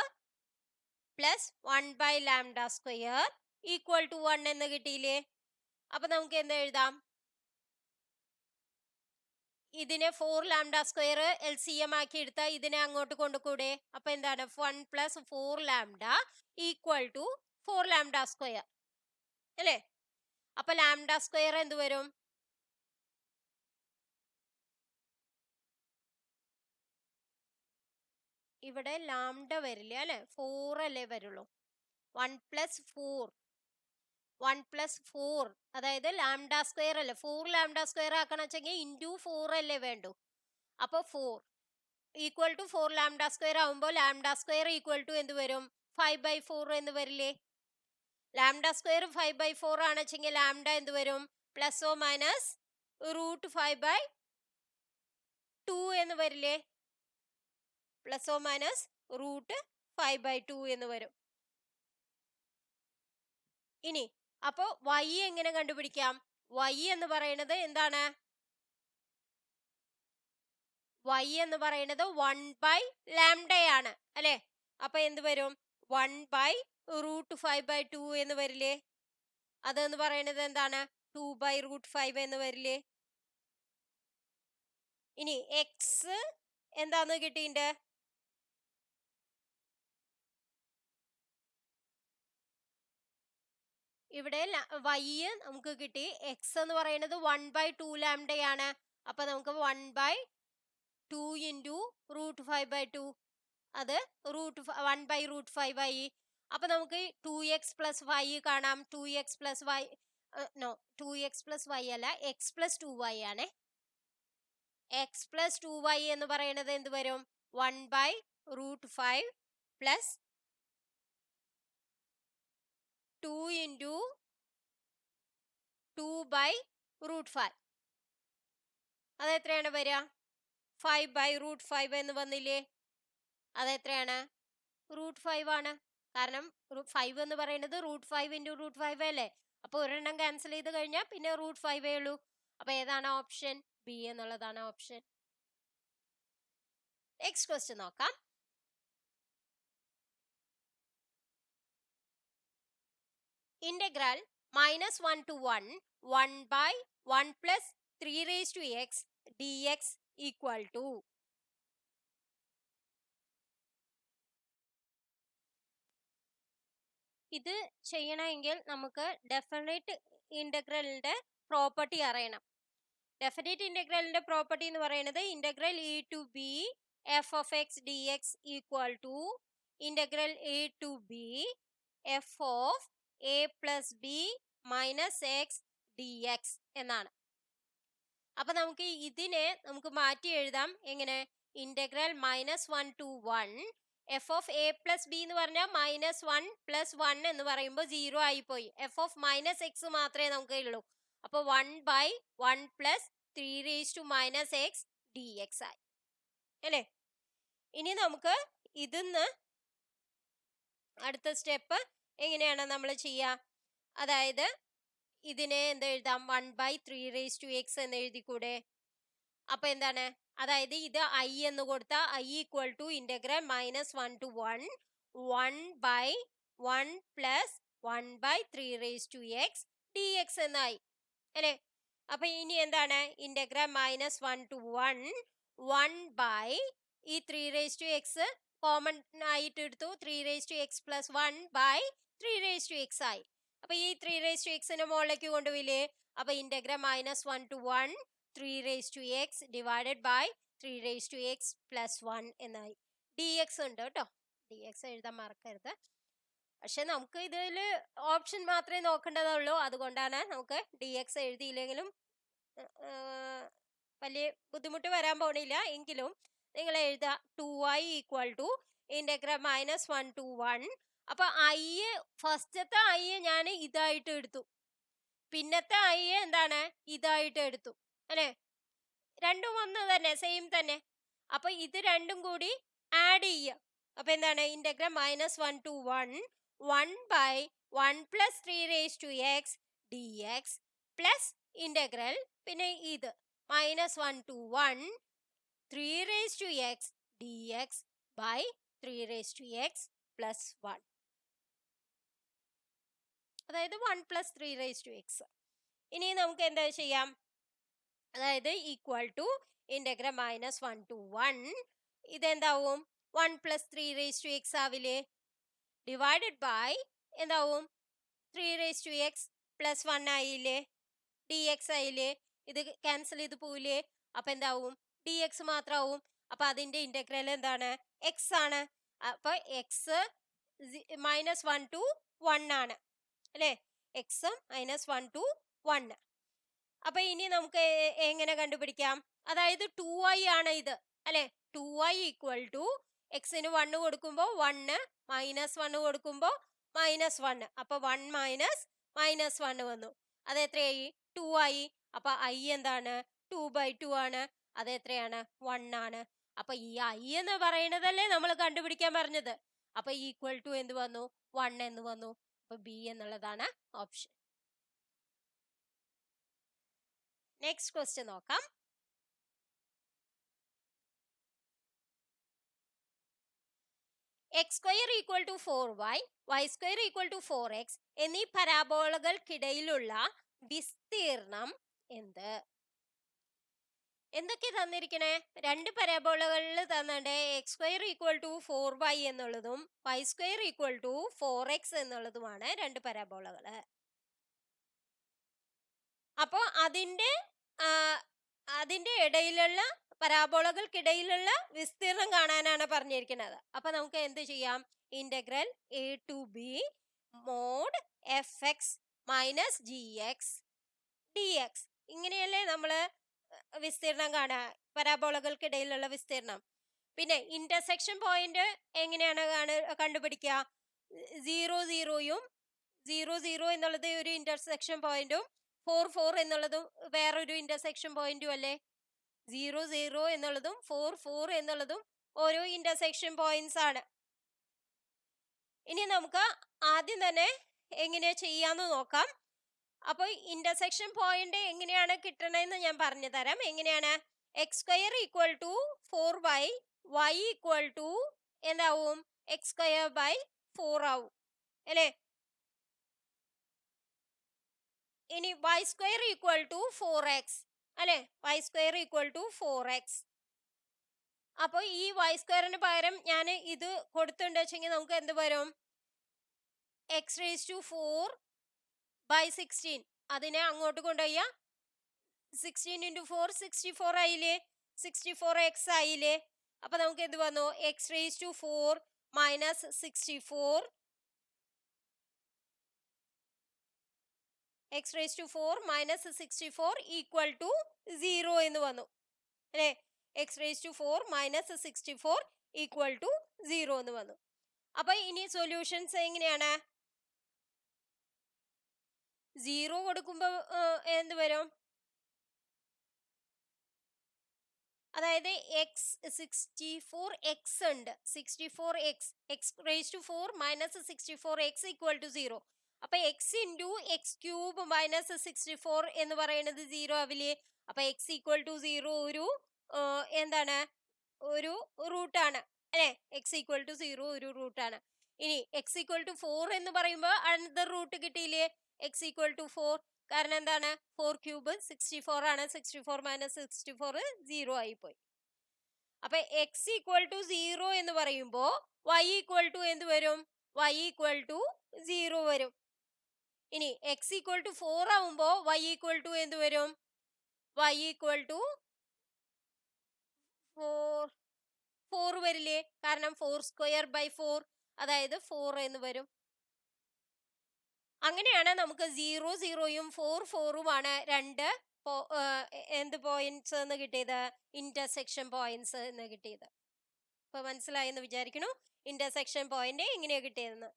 plus 1 by lambda square equal to 1 എന്ന് കിട്ടിയില്ലേ? അപ്പൊ നമുക്ക് എന്ത് എഴുതാം? ഇതിനെ 4 ലാംഡ സ്ക്വയർ LCM ആക്കി എടുത്താൽ ഇതിനെ അങ്ങോട്ട് കൊണ്ടുകൂടെ? അപ്പൊ എന്താണ്? 1 plus 4 lambda equal to 4 lambda square അല്ലേ? അപ്പൊ ലാംഡ സ്ക്വയർ എന്ത് വരും? ഇവിടെ ലാംഡ വരില്ല അല്ലെ? 4 അല്ലേ വരുള്ളൂ. 1 പ്ലസ് 4 1 പ്ലസ് 4 അതായത് ലാംഡ സ്ക്വയർ അല്ലേ? 4 ലാംഡ സ്ക്വയർ ആക്കണം വെച്ചെങ്കിൽ ഇൻറ്റു 4 അല്ലേ വേണ്ടു? അപ്പൊ 4 ഈക്വൽ ടു 4 ലാംഡ സ്ക്വയർ ആവുമ്പോൾ ലാംഡ സ്ക്വയർ ഈക്വൽ ടു എന്ത് വരും? 5/4 എന്ന് വരില്ലേ? ലാംഡ സ്ക്വയർ 5/4 ആണ് വെച്ചെങ്കിൽ ലാംഡ എന്ത് വരും? പ്ലസ് ഓ മൈനസ് √5/2 എന്ന് വരില്ലേ? പ്ലസ് ഓ മൈനസ് √5/2 എന്ന് വരും. ഇനി അപ്പോ y എങ്ങനെ കണ്ടുപിടിക്കാം? y എന്ന് പറയുന്നത് എന്താണ്? y എന്ന് പറയുന്നത് 1 ബൈ ലാംഡയാണ് അല്ലെ? അപ്പൊ എന്ത് വരും? 1 ബൈ √5/2 എന്ന് വരില്ലേ? അതെന്ന് പറയുന്നത് എന്താണ്? 2 ബൈ √5 എന്ന് വരില്ലേ? ഇനി എക്സ് എന്താന്ന് കിട്ടിയിട്ടുണ്ട്? ഇവിടെ y നമുക്ക് കിട്ടി. എക്സ് എന്ന് പറയുന്നത് 1/2 ലാംഡയാണ്. അപ്പൊ നമുക്ക് 1/2 ഇൻറ്റു √5/2, അത് 1/√5 ആയി. അപ്പൊ നമുക്ക് 2x + y കാണാം. 2x + y, no, 2x + y അല്ല, x + 2y ആണ്. x + 2y എന്ന് പറയുന്നത് എന്ത് വരും? 1/√5 പ്ലസ് 2 ഇൻറ്റു 2/√5. അത് എത്രയാണ് വരിക? 5/√5 എന്ന് വന്നില്ലേ? അത് എത്രയാണ്? √5 ആണ്. കാരണം 5 എന്ന് പറയുന്നത് √5 ഇൻറ്റു √5 അല്ലേ? അപ്പൊ ഒരെണ്ണം ക്യാൻസൽ ചെയ്ത് കഴിഞ്ഞാൽ പിന്നെ √5 ഉള്ളൂ. അപ്പൊ ഏതാണ് ഓപ്ഷൻ? ബി എന്നുള്ളതാണ് ഓപ്ഷൻ. നെക്സ്റ്റ് ക്വസ്റ്റ്യൻ നോക്കാം. Integral -1 to 1 1/1 + 3x dx equal to. ഇത് ചെയ്യണമെങ്കിൽ നമുക്ക് ഡെഫിനിറ്റ് ഇന്റഗ്രലിന്റെ പ്രോപ്പർട്ടി അറിയണം. ഡെഫിനിറ്റ് ഇന്റഗ്രലിന്റെ പ്രോപ്പർട്ടി എന്ന് പറയുന്നത് integral e to b f of x dx equal to integral a to b f of a plus b minus x dx എന്നാണ്. അപ്പൊ നമുക്ക് ഇതിനെ നമുക്ക് മാറ്റി എഴുതാം. എങ്ങനെ? Integral -1 to 1 f of a plus b എന്ന് പറഞ്ഞാൽ -1 + 1 എന്ന് പറയുമ്പോൾ 0 ആയിപ്പോയി. f of -x മാത്രമേ നമുക്ക് ഉള്ളൂ. അപ്പൊ 1/1 + 3 - x dx ആയി അല്ലേ? ഇനി നമുക്ക് ഇതിന്ന് അടുത്ത സ്റ്റെപ്പ് എങ്ങനെയാണ് നമ്മൾ ചെയ്യുക? അതായത് ഇതിനെ എന്ത് എഴുതാം? 1/3x എന്ന് എഴുതിക്കൂടെ? അപ്പൊ എന്താണ്? അതായത് ഇത് i എന്ന് കൊടുത്താൽ i equal to integral -1 to 1 1/1 + 1/3x dx എന്നായി അല്ലേ? അപ്പൊ ഇനി എന്താണ്? ഇന്റഗ്രൽ -1 to 1 1/ ഈ 3x കോമൺ ആയിട്ട് എടുത്തു. 3x + 1/3x ആയി. അപ്പൊ ഈ 3x മുകളിലേക്ക് കൊണ്ടുപോയില്ലേ? അപ്പൊ integral -1 to 1 3x divided by 3x + 1 എന്നായി. dx ഉണ്ട് കേട്ടോ, dx എഴുതാൻ മറക്കരുത്. പക്ഷെ നമുക്ക് ഇതിൽ ഓപ്ഷൻ മാത്രമേ നോക്കേണ്ടതുള്ളൂ. അതുകൊണ്ടാണ് നമുക്ക് dx എഴുതിയില്ലെങ്കിലും വലിയ ബുദ്ധിമുട്ട് വരാൻ പോണില്ല. എങ്കിലും നിങ്ങൾ എഴുതുക 2i equal to integral -1 to 1. അപ്പൊ i ഫസ്റ്റത്തെ i ഞാൻ ഇതായിട്ട് എടുത്തു, പിന്നത്തെ i എന്താണ്? ഇതായിട്ട് എടുത്തു അല്ലെ? രണ്ടും ഒന്ന് തന്നെ, സെയിം തന്നെ. അപ്പൊ ഇത് രണ്ടും കൂടി ആഡ് ചെയ്യുക. അപ്പൊ എന്താണ്? Integral -1 to 1 1/1 + 3x dx plus integral പിന്നെ ഇത് -1 to 1 3x dx by 3x plus 1. അതായത് 1 + 3x. ഇനി നമുക്ക് എന്താ ചെയ്യാം? അതായത് ഈക്വൽ ടു ഇന്റഗ്രൽ -1 to 1 ഇതെന്താവും? 1 + 3x ആവില്ലേ? ഡിവൈഡഡ് ബൈ എന്താവും? 3x + 1 ആയില്ലേ? dx ആയില്ലേ? ഇത് ക്യാൻസൽ ചെയ്ത് പോവില്ലേ? അപ്പൊ എന്താവും? dx മാത്രമാവും. അപ്പൊ അതിന്റെ ഇന്റഗ്രൽ എന്താണ്? x ആണ്. അപ്പൊ x -1 to 1 ആണ് അല്ലെ? x -1 to 1. അപ്പൊ ഇനി നമുക്ക് എങ്ങനെ കണ്ടുപിടിക്കാം? അതായത് 2i ആണ് ഇത് അല്ലെ? 2i ഈക്വൽ ടു എക്സിന് 1 കൊടുക്കുമ്പോൾ 1 -1 കൊടുക്കുമ്പോൾ -1. അപ്പൊ 1 - -1 വന്നു. അത് എത്രയായി? 2i. അപ്പൊ i എന്താണ്? 2/2 ആണ്. അത് എത്രയാണ്? 1 ആണ്. അപ്പൊ ഈ i എന്ന് പറയുന്നതല്ലേ നമ്മൾ കണ്ടുപിടിക്കാൻ പറഞ്ഞത്. അപ്പൊ ഈക്വൽ ടു എന്ത് വന്നു? 1 എന്ന് വന്നു. അപ്പൊ ബി എന്നുള്ളതാണ് ഓപ്ഷൻ. നെക്സ്റ്റ് ക്വസ്റ്റ്യൻ നോക്കാം. x² = 4y, y² = 4x എന്നീ പരാബോളകൾക്കിടയിലുള്ള വിസ്തീർണം എന്ത്? എന്തൊക്കെ തന്നിരിക്കണേ? രണ്ട് പരാബോളകളിൽ തന്നിട്ട് x² = 4y എന്നുള്ളതും y² = 4x എന്നുള്ളതുമാണ് രണ്ട് പരാബോളകള്. അപ്പോൾ അതിന്റെ ഇടയിലുള്ള പരാബോളകൾക്കിടയിലുള്ള വിസ്തീർണം കാണാനാണ് പറഞ്ഞിരിക്കുന്നത്. അപ്പൊ നമുക്ക് എന്ത് ചെയ്യാം? Integral a to b mod fx minus gx dx. ഇങ്ങനെയല്ലേ നമ്മള് വിസ്തീർണം കാണുക, പരാബോളകൾക്കിടയിലുള്ള വിസ്തീർണം. പിന്നെ ഇന്റർസെക്ഷൻ പോയിന്റ് എങ്ങനെയാണ് കണ്ടുപിടിക്കുക? 0 0 എന്നുള്ളത് ഒരു ഇന്റർസെക്ഷൻ പോയിന്റും 4 എന്നുള്ളതും വേറൊരു ഇന്റർസെക്ഷൻ പോയിന്റും അല്ലേ? 0 എന്നുള്ളതും 4 എന്നുള്ളതും ഓരോ ഇന്റർസെക്ഷൻ പോയിന്റ്സ് ആണ്. ഇനി നമുക്ക് ആദ്യം തന്നെ എങ്ങനെ ചെയ്യാന്ന് നോക്കാം. അപ്പോൾ ഇന്റർസെക്ഷൻ പോയിന്റ് എങ്ങനെയാണ് കിട്ടണമെന്ന് ഞാൻ പറഞ്ഞു തരാം. എങ്ങനെയാണ്? X square equal to 4y, y equal to എന്താവും? എക്സ് സ്ക്വയർ ബൈ 4 ആവും അല്ലേ? ഇനി y square equal to 4x അല്ലെ? y square equal to 4x. അപ്പോൾ ഈ y സ്ക്വയറിന് പകരം ഞാൻ ഇത് കൊടുത്തിട്ടുണ്ട് വെച്ചെങ്കിൽ നമുക്ക് എന്ത് വരും? X raise to 4 by 16. അതിനെ അങ്ങോട്ട് കൊണ്ടുപോയ 16 into 4 64 ആയില്ലേ? 64x ആയില്ലേ? അപ്പൊ നമുക്ക് എന്ത് വന്നു? X raise to 4 minus 64 x raised to 4 minus 64 equal to 0 എന്ന് വന്നു അല്ലേ? x raised to 4 minus 64 equal to 0 എന്ന് വന്നു. അപ്പൊ ഇനി സൊല്യൂഷൻസ് എങ്ങനെയാണ്? 0 കൊടുക്കുമ്പോ എന്ത് വരും? അതായത് എക്സ് 64x ഉണ്ട്. 64x x raised to 4 minus 64x equal to 0. അപ്പൊ X into X cube minus 64 എന്ന് പറയുന്നത് 0 ആവില്ലേ? അപ്പൊ എക്സ് ഈക്വൽ ടു 0 ഒരു എന്താണ്? ഒരു റൂട്ടാണ് അല്ലെ? എക്സ് ഈക്വൽ ടു 0 ഒരു റൂട്ടാണ്. ഇനി എക്സ് ഈക്വൽ ടു 4 എന്ന് പറയുമ്പോൾ അനദർ റൂട്ട് കിട്ടിയില്ലേ? X equal to 4. കാരണം എന്താണ്? 4 ക്യൂബ് 64 ആണ്. 64 മൈനസ് 64 0 ആയിപ്പോയി. അപ്പൊ എക്സ് ഈക്വൽ ടു 0 എന്ന് പറയുമ്പോൾ y ഈക്വൽ ടു എന്ത് വരും? y ഈക്വൽ ടു 0 വരും. ഇനി x ഈക്വൽ ടു 4 ആവുമ്പോൾ y ഈക്വൽ ടു എന്ത് വരും? y ഈക്വൽ ടു 4 വരില്ലേ? കാരണം 4 സ്ക്വയർ ബൈ 4 അതായത് 4 എന്ന് വരും. അങ്ങനെയാണ് നമുക്ക് 0 0യും 4 4ഉമാണ് രണ്ട് എന്ത് പോയിന്റ്സ് എന്ന് കിട്ടിയത്? ഇന്റർസെക്ഷൻ പോയിന്റ്സ് എന്ന് കിട്ടിയത്. ഇപ്പൊ മനസ്സിലായെന്ന് വിചാരിക്കണു ഇന്റർസെക്ഷൻ പോയിന്റ് എങ്ങനെയാ കിട്ടിയതെന്ന്.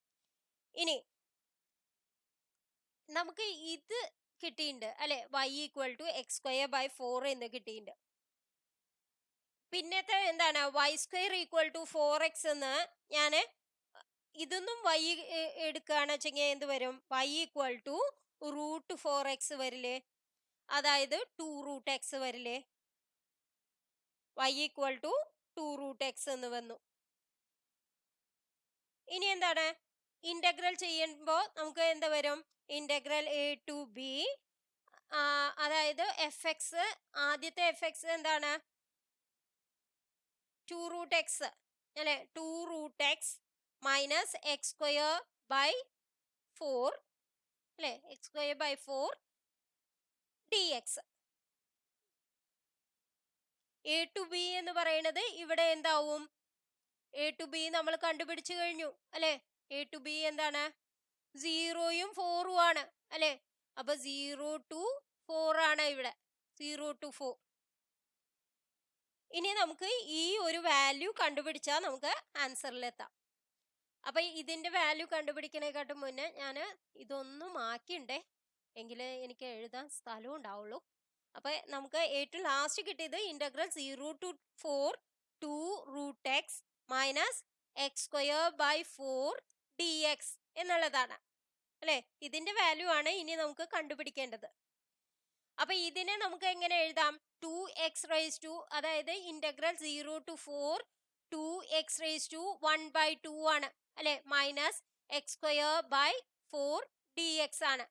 ഇനി നമുക്ക് ഇത് കിട്ടിയിട്ടുണ്ട് അല്ലെ? y equal to X square by 4 എന്ന് കിട്ടിയിട്ടുണ്ട്. പിന്നത്തെ എന്താണ്? y square equal to 4x എന്ന് ഞാൻ ഇതൊന്നും y എടുക്കുകയാണ് വെച്ചെങ്കിൽ എന്ത് വരും? y equal to root 4x വരില്ലേ? അതായത് 2 റൂട്ട് x വരില്ലേ? y equal to 2 root x എന്ന് വന്നു. ഇനി എന്താണ്? ഇന്റഗ്രൽ ചെയ്യുമ്പോൾ നമുക്ക് എന്ത് വരും? ഇന്റഗ്രൽ a ടു b, അതായത് എഫ് എക്സ്, ആദ്യത്തെ എഫ് എക്സ് എന്താണ്? 2 റൂട്ട് എക്സ് അല്ലെ? 2 root x minus X square by 4 അല്ലെ? X square by 4 d x. A to b എന്ന് പറയുന്നത് ഇവിടെ എന്താവും? എ ടു ബി നമ്മൾ കണ്ടുപിടിച്ചു കഴിഞ്ഞു അല്ലെ? എ ടു ബി എന്താണ്? 0യും 4ഉം ആണ് അല്ലെ? അപ്പൊ 0 to 4 ആണ് ഇവിടെ. 0 to 4. ഇനി നമുക്ക് ഈ ഒരു വാല്യൂ കണ്ടുപിടിച്ചാൽ നമുക്ക് ആൻസറിലെത്താം. അപ്പൊ ഇതിന്റെ വാല്യൂ കണ്ടുപിടിക്കണേക്കാട്ടും മുന്നേ ഞാൻ ഇതൊന്നും മാറ്റിണ്ടേ, എങ്കിലേ എനിക്ക് എഴുതാൻ സ്ഥലവും ഉണ്ടാവുള്ളൂ. അപ്പൊ നമുക്ക് ഏറ്റവും ലാസ്റ്റ് കിട്ടിയത് integral 0 to 4 2 root x minus X square by 4 d x എന്നുള്ളതാണ് അല്ലെ? ഇതിന്റെ വാല്യൂ ആണ് ഇനി നമുക്ക് കണ്ടുപിടിക്കേണ്ടത്. അപ്പൊ ഇതിനെ നമുക്ക് എങ്ങനെ എഴുതാം? 2x റേസ് ടു, അതായത് integral 0 to 4 2x raise to 1/2 ആണ് അല്ലെ? Minus X square by 4 d x ആണ്.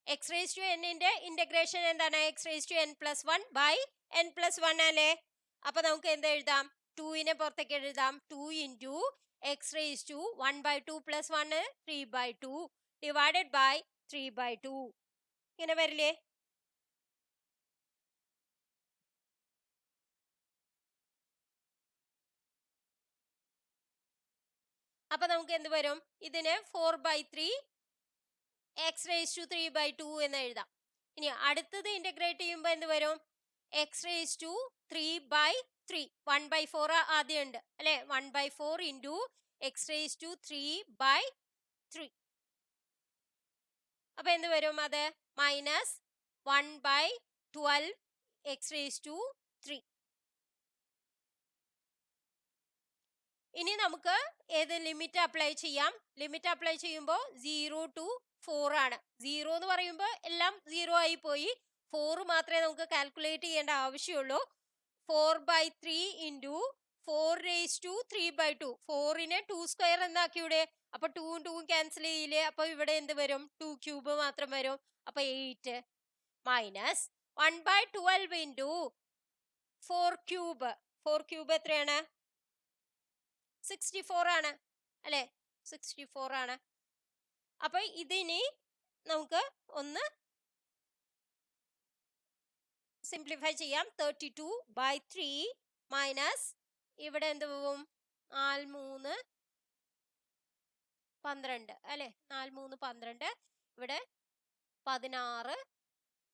എക്സ് റേസ് ടു എന്നിന്റെ ഇന്റഗ്രേഷൻ എന്താണ്? X raise to n plus 1 by n plus 1 അല്ലേ? അപ്പൊ നമുക്ക് എന്ത് എഴുതാം? 2നെ പുറത്തേക്ക് എഴുതാം. 2 into x raise to 1/2 plus 1 3/2 divided by 3/2 ഇങ്ങനെ വരില്ലേ? അപ്പൊ നമുക്ക് എന്ത് വരും? ഇതിന് 4/3 x⁻³ എന്ന് എഴുതാം. ഇനി അടുത്തത് ഇന്റഗ്രേറ്റ് ചെയ്യുമ്പോൾ എന്ത് വരും? x⁻³ 1/4 ആദ്യം ഉണ്ട് അല്ലെ? 1/4 ഇൻറ്റു x⁻³ അപ്പൊ എന്ത് വരും? അത് -1/12 x⁻³. ഇനി നമുക്ക് ഏത് ലിമിറ്റ് അപ്ലൈ ചെയ്യാം? ലിമിറ്റ് അപ്ലൈ ചെയ്യുമ്പോൾ 0 to 4 ആണ്. 0 എന്ന് പറയുമ്പോൾ എല്ലാം 0 ആയി പോയി. 4 മാത്രമേ നമുക്ക് കാൽക്കുലേറ്റ് ചെയ്യേണ്ട ആവശ്യമുള്ളൂ. 4/3 ഇൻറ്റു 4⁻³ 4നെ 2² എന്നാക്കിയൂടെ? അപ്പൊ 2ഉം 2ഉം ക്യാൻസൽ ചെയ്യില്ലേ? അപ്പൊ ഇവിടെ എന്ത് വരും? 2³ മാത്രം വരും. അപ്പൊ 8 മൈനസ് 1/12 ഇൻറ്റു 4³ 4³ എത്രയാണ്? 64 ആണ് അല്ലെ? 64 ആണ്. അപ്പൊ ഇതിനി നമുക്ക് ഒന്ന് സിംപ്ലിഫൈ ചെയ്യാം. 32/3 മൈനസ് ഇവിടെ എന്ത് പോവും? 4 3 12 അല്ലെ? 4 3 12 ഇവിടെ 16.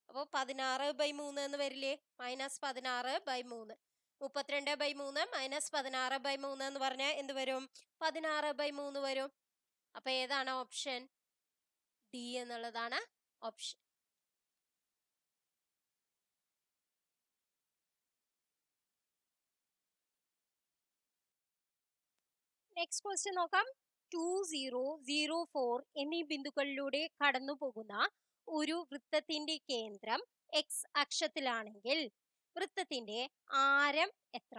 അപ്പോൾ 16/3 എന്ന് വരില്ലേ? -16/3 32/3 -16/3 എന്ന് പറഞ്ഞാൽ എന്ത് വരും? 16/3 വരും. അപ്പൊ ഏതാണ് ഓപ്ഷൻ? ഡി എന്നുള്ളതാണ് ഓപ്ഷൻ. നെക്സ്റ്റ് ക്വസ്റ്റ്യൻ നോക്കാം. 2 0 0 4 എന്നീ ബിന്ദുക്കളിലൂടെ കടന്നു പോകുന്ന ഒരു വൃത്തത്തിന്റെ കേന്ദ്രം x അക്ഷത്തിലാണെങ്കിൽ വൃത്തത്തിന്റെ ആരം എത്ര?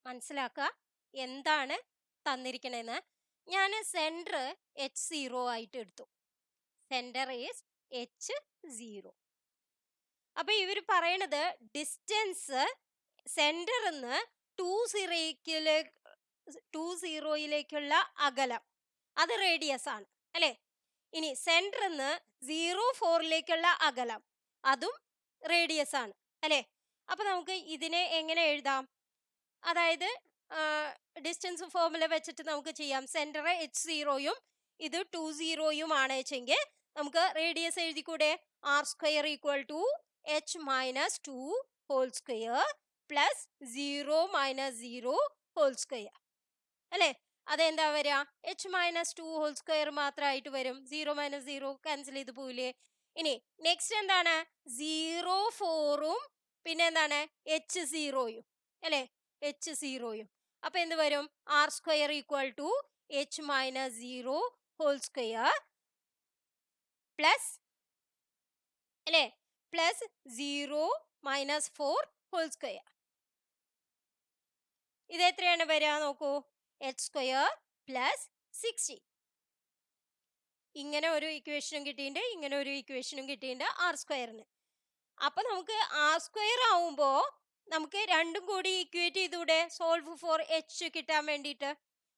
മനസ്സിലാക്കുക എന്താണ് തന്നിരിക്കണെന്ന്. ഞാൻ സെന്റർ h0 ആയിട്ട് എടുത്തു. Centre is h0. അപ്പൊ ഇവർ പറയണത് ഡിസ്റ്റൻസ് സെന്ററിന്ന് 2 0യിലേക്കുള്ള അകലം അത് റേഡിയസ് ആണ് അല്ലെ? ഇനി സെന്ററിന്ന് 0 4ലേക്കുള്ള അകലം അതും റേഡിയസ് ആണ് അല്ലെ? അപ്പൊ നമുക്ക് ഇതിനെ എങ്ങനെ എഴുതാം? അതായത് ഡിസ്റ്റൻസ് ഫോർമുല വെച്ചിട്ട് നമുക്ക് ചെയ്യാം. സെന്റർ h0യും ഇത് 2 0യും ആണ് വെച്ചെങ്കിൽ നമുക്ക് റേഡിയസ് എഴുതിക്കൂടെ? r² = h-2² പ്ലസ് 0 - 0² അല്ലെ? അതെന്താ വരിക? h-2² മാത്രമായിട്ട് വരും. 0 - 0 ക്യാൻസൽ ചെയ്ത് പോയില്ലേ? ഇനി നെക്സ്റ്റ് എന്താണ്? 0 4ഉം പിന്നെ എന്താണ്? h0യും അല്ലെ? h0യും. അപ്പൊ എന്ത് വരും? r² = h-0² പ്ലസ് അല്ലെ? പ്ലസ് 0 - 4² ഇത് എത്രയാണ് വരിക നോക്കൂ? h² plus 60. ഇങ്ങനെ ഒരു ഇക്വേഷനും കിട്ടിയിട്ടുണ്ട്, ഇങ്ങനെ ഒരു ഇക്വേഷനും കിട്ടിയിട്ടുണ്ട് r²ന്. അപ്പൊ നമുക്ക് r² ആവുമ്പോ നമുക്ക് രണ്ടും കൂടി ഇക്വേറ്റ് ചെയ്തൂടെ? സോൾവ് ഫോർ h കിട്ടാൻ വേണ്ടിയിട്ട്.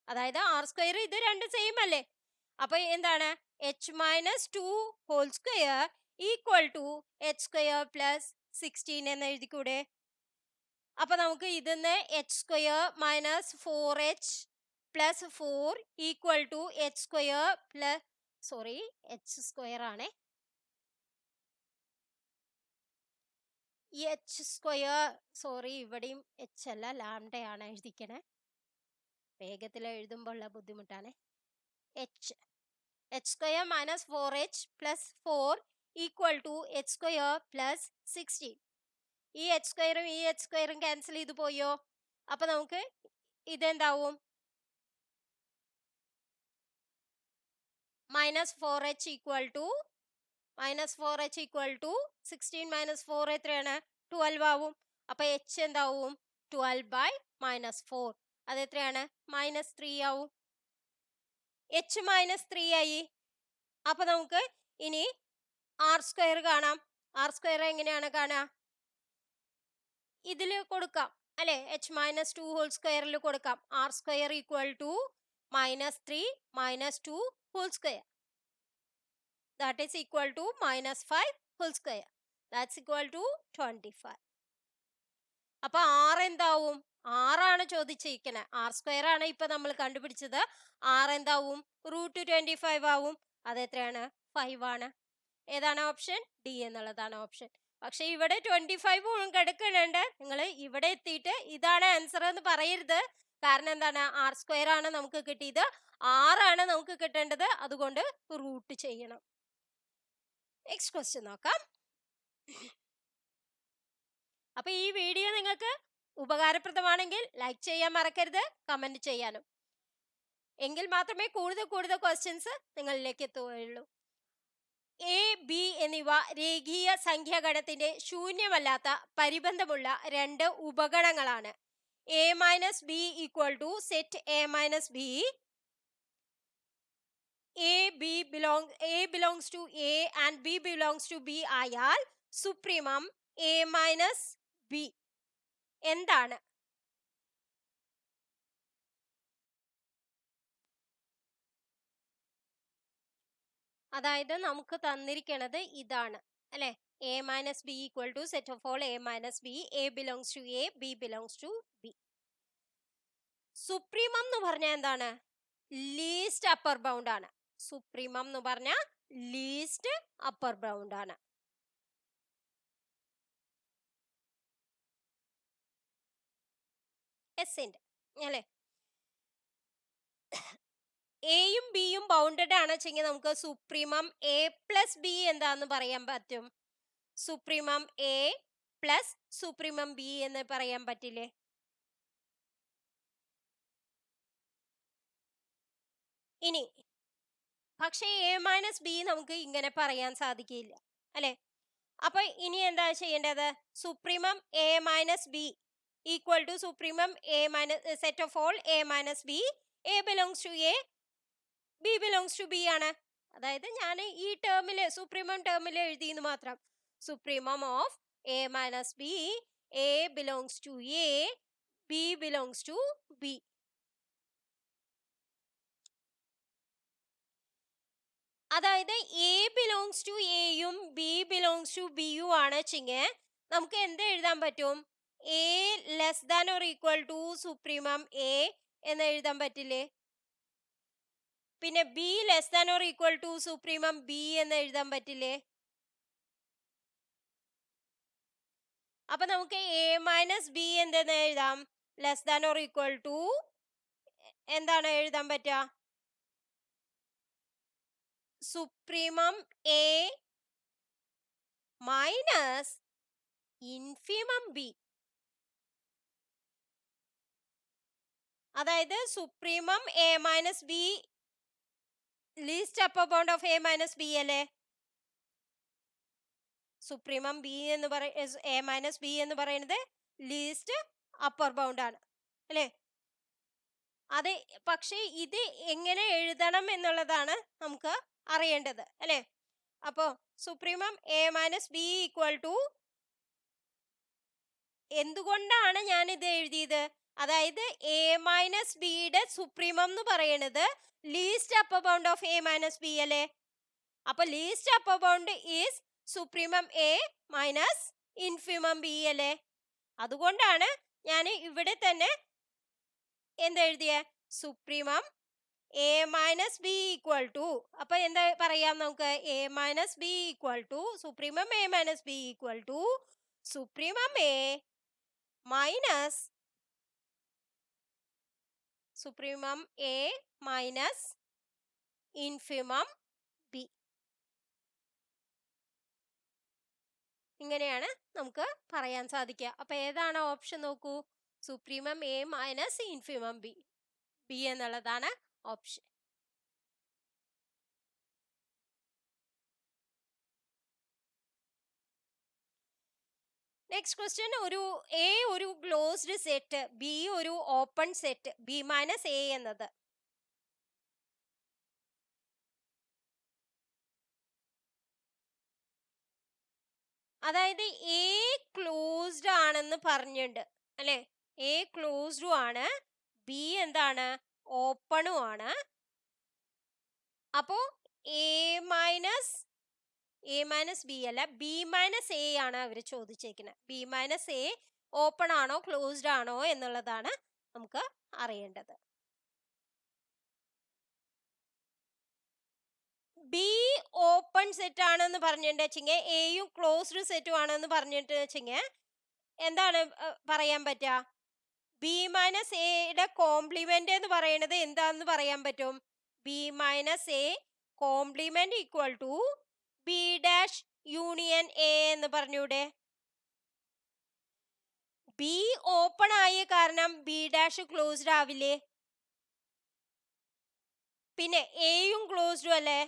അതായത് r² ഇത് രണ്ടും സെയിം അല്ലേ? അപ്പൊ എന്താണ്? h-2² = h² + 16 എന്ന് എഴുതിക്കൂടെ? അപ്പൊ നമുക്ക് ഇതിന്ന് h² - 4h + 4 = h² ആണേ. ഈ h², ഇവിടെയും h അല്ല ലാംഡയാണ് എഴുതിക്കണേ. വേഗത്തിൽ എഴുതുമ്പോൾ ഉള്ള ബുദ്ധിമുട്ടാണ്. h² - 4h + 4 = h² + 16. ഈ h²ഉം ഈ h²ഉം ക്യാൻസൽ ചെയ്ത് പോയോ? അപ്പൊ നമുക്ക് ഇതെന്താവും? -4h = 16 - 4 എത്രയാണ്? 12 ആവും. അപ്പൊ h എന്താവും? 12/-4 അത് എത്രയാണ്? -3 ആവും. h -3 ആയി. അപ്പൊ നമുക്ക് ഇനി r² കാണാം. r² എങ്ങനെയാണ് കാണുക? ഇതിൽ കൊടുക്കാം അല്ലെ? h-2² കൊടുക്കാം. r² = -3 - 2² that is equal to -5² that's equal to 25. അപ്പൊ r എന്താവും? r ആണ് ചോദിച്ചിരിക്കുന്നത്. r² ആണ് ഇപ്പൊ നമ്മൾ കണ്ടുപിടിച്ചത്. r എന്താവും? √25 ആവും. അത് എത്രയാണ്? 5 ആണ്. ഏതാണ് ഓപ്ഷൻ? ഡി എന്നുള്ളതാണ് ഓപ്ഷൻ. പക്ഷെ ഇവിടെ 25 കിടക്കുന്നുണ്ട്. നിങ്ങൾ ഇവിടെ എത്തിയിട്ട് ഇതാണ് ആൻസർ എന്ന് പറയരുത്. കാരണം എന്താണ്? r² ആണ് നമുക്ക് കിട്ടിയത്, r ആണ് നമുക്ക് കിട്ടേണ്ടത്. അതുകൊണ്ട് റൂട്ട് ചെയ്യണം. നെക്സ്റ്റ് ക്വസ്റ്റ്യൻ നോക്കാം. അപ്പൊ ഈ വീഡിയോ നിങ്ങൾക്ക് ഉപകാരപ്രദമാണെങ്കിൽ ലൈക്ക് ചെയ്യാൻ മറക്കരുത്, കമന്റ് ചെയ്യാനും. എങ്കിൽ മാത്രമേ കൂടുതൽ ക്വസ്റ്റ്യൻസ് നിങ്ങളിലേക്ക് എത്തുകയുള്ളൂ. എ, ബി എന്നിവ രേഖീയ സംഖ്യാഗണത്തിന്റെ ശൂന്യമല്ലാത്ത പരിബന്ധമുള്ള രണ്ട് ഉപഗണങ്ങളാണ്. a - b = set a - b. A belongs to A and B belongs to B ആയാൽ സുപ്രീമം a - b എന്താണ്? അതായത് നമുക്ക് തന്നിരിക്കുന്നത് ഇതാണ് അല്ലെ. a - b = set of all a - b. A belongs to A, B belongs to B. Supremum എന്ന് പറഞ്ഞാൽ എന്താണ്? ലീസ്റ്റ് അപ്പർ ബൗണ്ട് ആണ്. സുപ്രീമം എന്ന് പറഞ്ഞാൽ ലീസ്റ്റ് അപ്പർ ബൗണ്ട് ആണ്. എസിന്റെ അല്ലെ. എയും ബിയും ബൗണ്ടഡ് ആണ് വെച്ചെങ്കിൽ നമുക്ക് സുപ്രീമം a+b എന്താന്ന് പറയാൻ പറ്റും? Supremum a plus supremum b എന്ന് പറയാൻ പറ്റില്ലേ? ഇനി പക്ഷേ a - b നമുക്ക് ഇങ്ങനെ പറയാൻ സാധിക്കില്ല അല്ലെ. അപ്പൊ ഇനി എന്താ ചെയ്യേണ്ടത്? Supremum a - b = supremum set of all a - b. A belongs to A, B belongs to B ആണ്. അതായത് ഞാൻ ഈ ടേമില് സുപ്രീമം ടേമിൽ എഴുതിയെന്ന് മാത്രം. Supremum of a - b. A belongs to A, B belongs to B. അതായത് A belongs to A യും B belongs to B യും ആണ് വെച്ചെങ്കിൽ നമുക്ക് എന്ത് എഴുതാൻ പറ്റും? A <= സുപ്രീമം A എന്ന് എഴുതാൻ പറ്റില്ലേ? പിന്നെ B <= സുപ്രീമം B എന്ന് എഴുതാൻ പറ്റില്ലേ? അപ്പൊ നമുക്ക് a - b എന്തെന്ന് എഴുതാം? <= എന്താണ് എഴുതാൻ പറ്റുക? Supremum A minus infimum B. അതായത് supremum a - b least upper bound of a - b അല്ലേ. സുപ്രീമം b എന്ന് a - b എന്ന് പറയുന്നത് ലീസ്റ്റ് അപ്പർ ബൗണ്ട് ആണ് അല്ലേ. അതെ, പക്ഷെ ഇത് എങ്ങനെ എഴുതണം എന്നുള്ളതാണ് നമുക്ക് അറിയേണ്ടത് അല്ലേ. അപ്പോ സുപ്രീമം a - b = എന്തുകൊണ്ടാണ് ഞാൻ ഇത് എഴുതിയത്? അതായത് a - bയുടെ സുപ്രീമം എന്ന് പറയുന്നത് least upper bound of a - b അല്ലേ. അപ്പൊ least upper bound is supremum a minus infimum b അല്ലേ. അതുകൊണ്ടാണ് ഞാൻ ഇവിടെ തന്നെ എന്തെഴുതിയ? സുപ്രീമം a - b = അപ്പൊ എന്താ പറയാം നമുക്ക്? a - b = supremum a - b = supremum a minus supremum a minus infimum b. ഇങ്ങനെയാണ് നമുക്ക് പറയാൻ സാധിക്കുക. അപ്പൊ ഏതാണ് ഓപ്ഷൻ നോക്കൂ? Supremum a minus infimum b. B എന്നുള്ളതാണ് ഓപ്ഷൻ. Next question. A ഒരു ക്ലോസ്ഡ് സെറ്റ്, B ഒരു ഓപ്പൺ സെറ്റ്, B - A എന്നത്. അതായത് A ക്ലോസ്ഡ് ആണെന്ന് പറഞ്ഞിട്ടുണ്ട് അല്ലെ. A ക്ലോസ്ഡും ആണ്, B എന്താണ്? ഓപ്പണും ആണ്. അപ്പോ A - b അല്ല, B - A ആണ് അവർ ചോദിച്ചേക്കുന്നത്. B - A ഓപ്പൺ ആണോ ക്ലോസ്ഡ് ആണോ എന്നുള്ളതാണ് നമുക്ക് അറിയേണ്ടത്. ബി ഓപ്പൺ സെറ്റ് ആണെന്ന് പറഞ്ഞിട്ട് വെച്ചെങ്കിൽ എയും ക്ലോസ്ഡ് സെറ്റും ആണെന്ന് പറഞ്ഞിട്ട് വെച്ചെങ്കിൽ എന്താണ് പറയാൻ പറ്റുക? ബി മൈനസ് എയുടെ കോംപ്ലിമെന്റ് എന്ന് പറയുന്നത് എന്താന്ന് പറയാൻ പറ്റും? B minus a complement equal to b dash union a എന്ന് പറഞ്ഞൂടെ? ബി ഓപ്പൺ ആയ കാരണം ബി ഡാഷ് ക്ലോസ്ഡ് ആവില്ലേ? പിന്നെ എയും ക്ലോസ്ഡും അല്ലേ?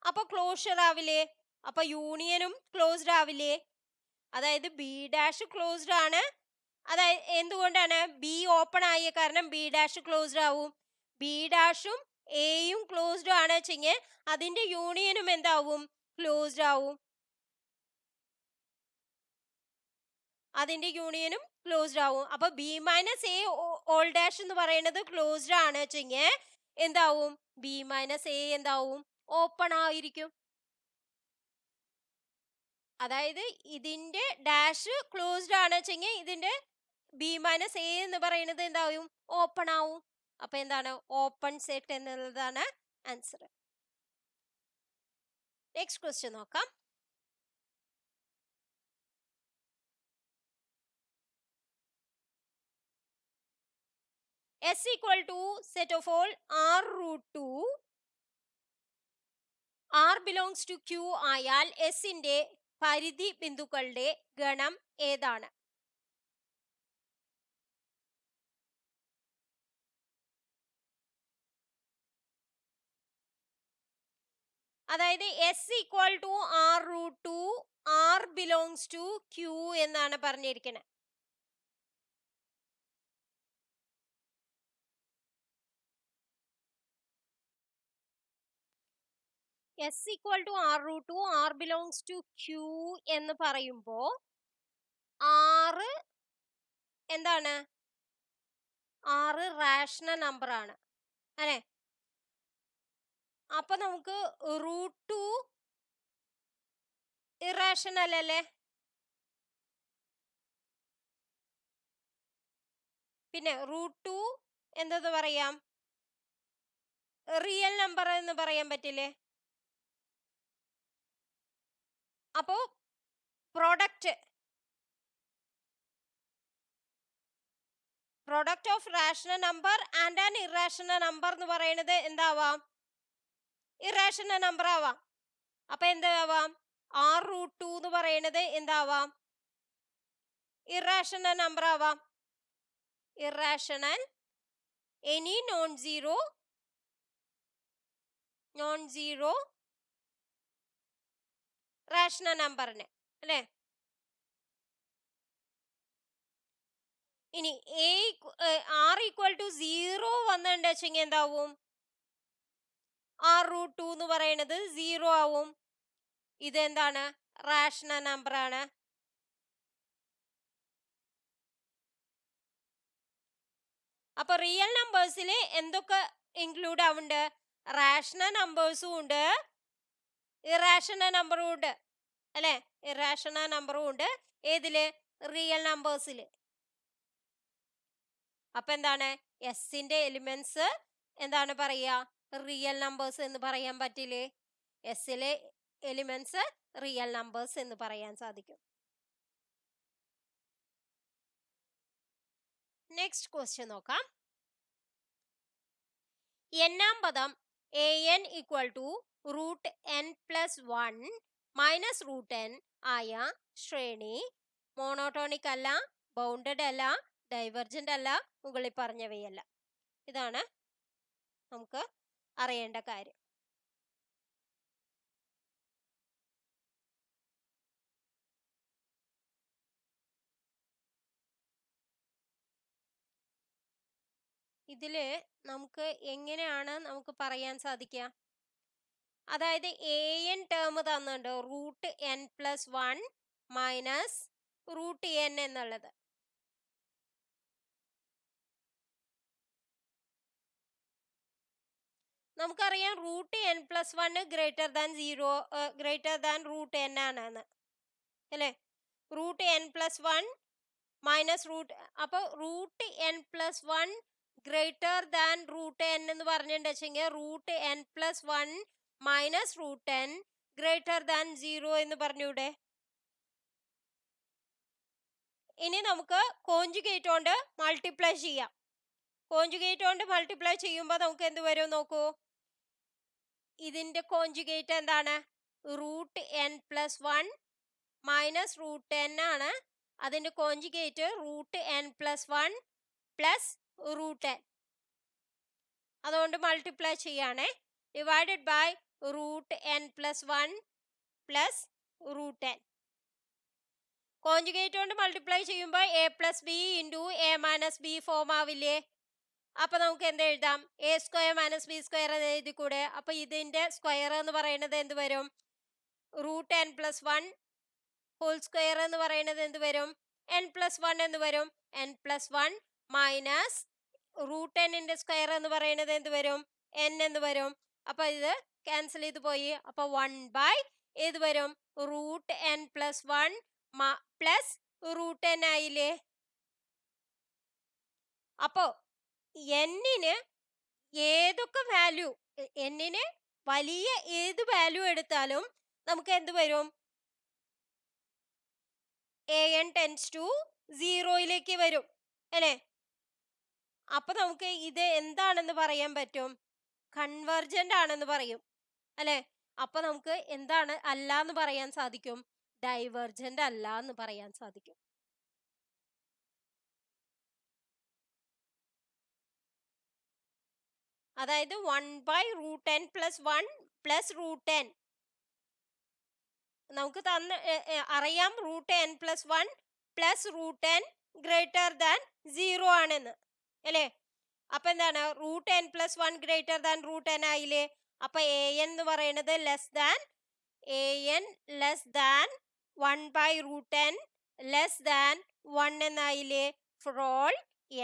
അപ്പൊ ക്ലോഷർ ആവില്ലേ? അപ്പൊ യൂണിയനും ക്ലോസ്ഡ് ആവില്ലേ? അതായത് ബി ഡാഷ് ക്ലോസ്ഡ് ആണ്. അതായത് എന്തുകൊണ്ടാണ്? ബി ഓപ്പൺ ആയ കാരണം ബി ഡാഷ് ക്ലോസ്ഡ് ആവും. ബി ഡാഷും എയും ക്ലോസ്ഡ് ആണ് വെച്ചെങ്കിൽ അതിന്റെ യൂണിയനും എന്താവും? ക്ലോസ്ഡ് ആവും. അതിന്റെ യൂണിയനും ക്ലോസ്ഡ് ആവും. അപ്പൊ B minus A all dash എന്ന് പറയുന്നത് ക്ലോസ്ഡ് ആണ് വെച്ചെങ്കിൽ എന്താവും? ബി മൈനസ് എ എന്താവും? ഓപ്പൺ ആയിരിക്കും. അതായത് ഇതിന്റെ ഡാഷ് ക്ലോസ്ഡ് ആണ് വെച്ചെങ്കിൽ ഇതിന്റെ ബി മൈനസ് എ എന്ന് പറയുന്നത് എന്താവും? ഓപ്പൺ ആവും. അപ്പൊ എന്താണ്? ഓപ്പൺ സെറ്റ് എന്നുള്ളതാണ് ആൻസർ. നെക്സ്റ്റ് ക്വസ്റ്റ്യൻ നോക്കാം. S equal to set of all R root 2 R belongs to Q ആയാൽ S ന്റെ പരിധി ബിന്ദുക്കളുടെ ഗണം ഏതാണ്? അതായത് S equal to R root 2 R belongs to Q എന്നാണ് പറഞ്ഞിരിക്കുന്നത്. S equal to R root 2 R belongs to Q എന്ന് പറയുമ്പോൾ R എന്താണ്? R റാഷണൽ നമ്പർ ആണ് അല്ലെ? അപ്പൊ നമുക്ക് റൂട്ട് 2 ഇറാഷണൽ അല്ലേ? പിന്നെ റൂട്ട് 2 എന്തെന്ന് പറയാം? റിയൽ നമ്പർ എന്ന് പറയാൻ പറ്റില്ലേ? അപ്പോ product of rational number and an irrational number എന്ന് പറയുന്നത് എന്താവാം? ഇറാഷണൽ നമ്പർ ആവാം. അപ്പൊ എന്താവാം? ആർ റൂട്ട് 2 എന്ന് പറയുന്നത് എന്താവാം? ഇറാഷണൽ നമ്പർ ആവാം. Irrational any non zero rational നമ്പറിന് അല്ലെ? ഇനി ആർ ഈക്വൽ ടു 0 വന്നിട്ട് വെച്ചെങ്കിൽ എന്താവും? ആർ റൂട്ട് 2 എന്ന് പറയുന്നത് 0 ആവും. ഇതെന്താണ്? റാഷണൽ നമ്പർ ആണ്. അപ്പൊ റിയൽ നമ്പേഴ്സിൽ എന്തൊക്കെ ഇൻക്ലൂഡ് ആവുന്നുണ്ട്? റാഷണൽ നമ്പേഴ്സും ഉണ്ട്, ഇറാഷണൽ നമ്പറും ഉണ്ട് അല്ലെ? ഇറാഷണൽ നമ്പറും ഉണ്ട് ഏതില്? റിയൽ നമ്പേഴ്സിൽ. അപ്പൊ എന്താണ്? എസിന്റെ എലിമെന്റ്സ് എന്താണ് പറയാ? റിയൽ നമ്പേഴ്സ് എന്ന് പറയാൻ പറ്റില്ലേ? എസിലെ എലിമെന്റ്സ് റിയൽ നമ്പേഴ്സ് എന്ന് പറയാൻ സാധിക്കും. നെക്സ്റ്റ് ക്വസ്റ്റ്യൻ നോക്കാം. എന്നാം പദം an equal to root n plus 1 minus root n ആയ ശ്രേണി മോണോട്ടോണിക് അല്ല, ബൗണ്ടഡ് അല്ല, ഡൈവർജന്റ് അല്ല, മുകളിൽ പറഞ്ഞവയല്ല. ഇതാണ് നമുക്ക് അറിയേണ്ട കാര്യം. ഇതില് നമുക്ക് എങ്ങനെയാണ് നമുക്ക് പറയാൻ സാധിക്കുക? അതായത് an ടേം തന്നുണ്ട് root n plus 1 minus root n എന്നുള്ളത്. നമുക്കറിയാം root n plus 1 greater than 0 greater than root n ആണെന്ന് അല്ലേ? Root n plus 1 minus root, അപ്പോൾ root N plus one greater than root N എന്ന് പറഞ്ഞിട്ടുണ്ടെങ്കിൽ root N plus one minus root N greater than 0 എന്ന് പറഞ്ഞൂടെ. ഇനി നമുക്ക് conjugate കൊണ്ട് മൾട്ടിപ്ലൈ ചെയ്യാം. കോഞ്ചുഗേറ്റ് കൊണ്ട് മൾട്ടിപ്ലൈ ചെയ്യുമ്പോൾ നമുക്ക് എന്ത് വരും നോക്കൂ. ഇതിന്റെ കോഞ്ചുഗേറ്റ് എന്താണ്? Root N plus one minus root N ആണ്. അതിന്റെ conjugate root N plus one plus root N. അതുകൊണ്ട് മൾട്ടിപ്ലൈ ചെയ്യാണേ. Divided by root N plus one plus root N. Conjugate കൊണ്ട് മൾട്ടിപ്ലൈ ചെയ്യുമ്പോൾ A plus B into A minus B form ആവില്ലേ? അപ്പൊ നമുക്ക് എന്ത് എഴുതാം? A square minus B square എന്ന് എഴുതി കൂടെ. അപ്പൊ ഇതിന്റെ സ്ക്വയർ എന്ന് പറയുന്നത് എന്ത് വരും? Root N plus one whole square എന്ന് പറയുന്നത് എന്ത് വരും? എൻ പ്ലസ് വൺ എന്ന് വരും. N plus one minus root എന്നിന്റെ സ്ക്വയർ എന്ന് പറയുന്നത് എന്ത് വരും? എൻ എന്ന് വരും. അപ്പൊ ഇത് ക്യാൻസൽ ചെയ്ത് പോയി. അപ്പൊ 1 ഏത് വരും? Root N plus one plus root n ആയില്ലേ? അപ്പോ എന്നിന് ഏതൊക്കെ വാല്യൂ, എന്നിന് വലിയ ഏത് വാല്യൂ എടുത്താലും നമുക്ക് എന്ത് വരും? an ടെൻസ് ടു 0 വരും അല്ലേ? അപ്പൊ നമുക്ക് ഇത് എന്താണെന്ന് പറയാൻ പറ്റും? കൺവെർജന്റ് ആണെന്ന് പറയും അല്ലെ? അപ്പൊ നമുക്ക് എന്താണ് അല്ല എന്ന് പറയാൻ സാധിക്കും? ഡൈവേർജന്റ് അല്ല എന്ന് പറയാൻ സാധിക്കും. അതായത് 1/√n + 1 + √n നമുക്ക് അറിയാം √n + 1 + √n ഗ്രേറ്റർ ദാൻ 0 ആണെന്ന് അല്ലേ? അപ്പൊ എന്താണ്? √n + 1 ഗ്രേറ്റർ ദാൻ √n ആയില്ലേ? അപ്പൊ an എന്ന് പറയുന്നത് less than 1/√n less than 1 എന്നായില്ലേ ഫോർ ഓൾ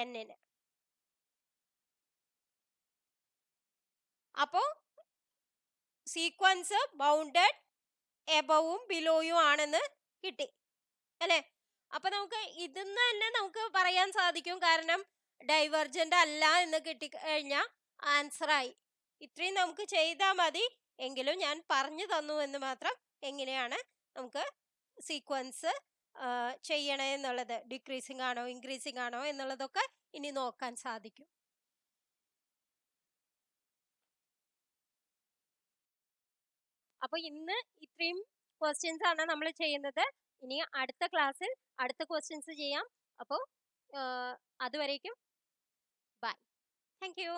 n ന്. അപ്പോ സീക്വൻസ് ബൗണ്ടഡ് എബവും ബിലോയും ആണെന്ന് കിട്ടി അല്ലേ? അപ്പൊ നമുക്ക് ഇതിന്ന് തന്നെ നമുക്ക് പറയാൻ സാധിക്കും. കാരണം ഡൈവർജന്റ് അല്ല എന്ന് കിട്ടിക്കഴിഞ്ഞാൽ ആൻസർ ആയി. ഇത്രയും നമുക്ക് ചെയ്താൽ മതി. എങ്കിലും ഞാൻ പറഞ്ഞു തന്നു എന്ന് മാത്രം. എങ്ങനെയാണ് നമുക്ക് സീക്വൻസ് ചെയ്യണേ എന്നുള്ളത്, ഡിക്രീസിങ് ആണോ ഇൻക്രീസിങ് ആണോ എന്നുള്ളതൊക്കെ ഇനി നോക്കാൻ സാധിക്കും. അപ്പൊ ഇന്ന് ഇത്രയും ക്വസ്റ്റ്യൻസ് ആണ് നമ്മൾ ചെയ്യുന്നത്. ഇനി അടുത്ത ക്ലാസ്സിൽ അടുത്ത ക്വസ്റ്റ്യൻസ് ചെയ്യാം. അപ്പോൾ അതുവരേക്കും ബൈ. Thank you.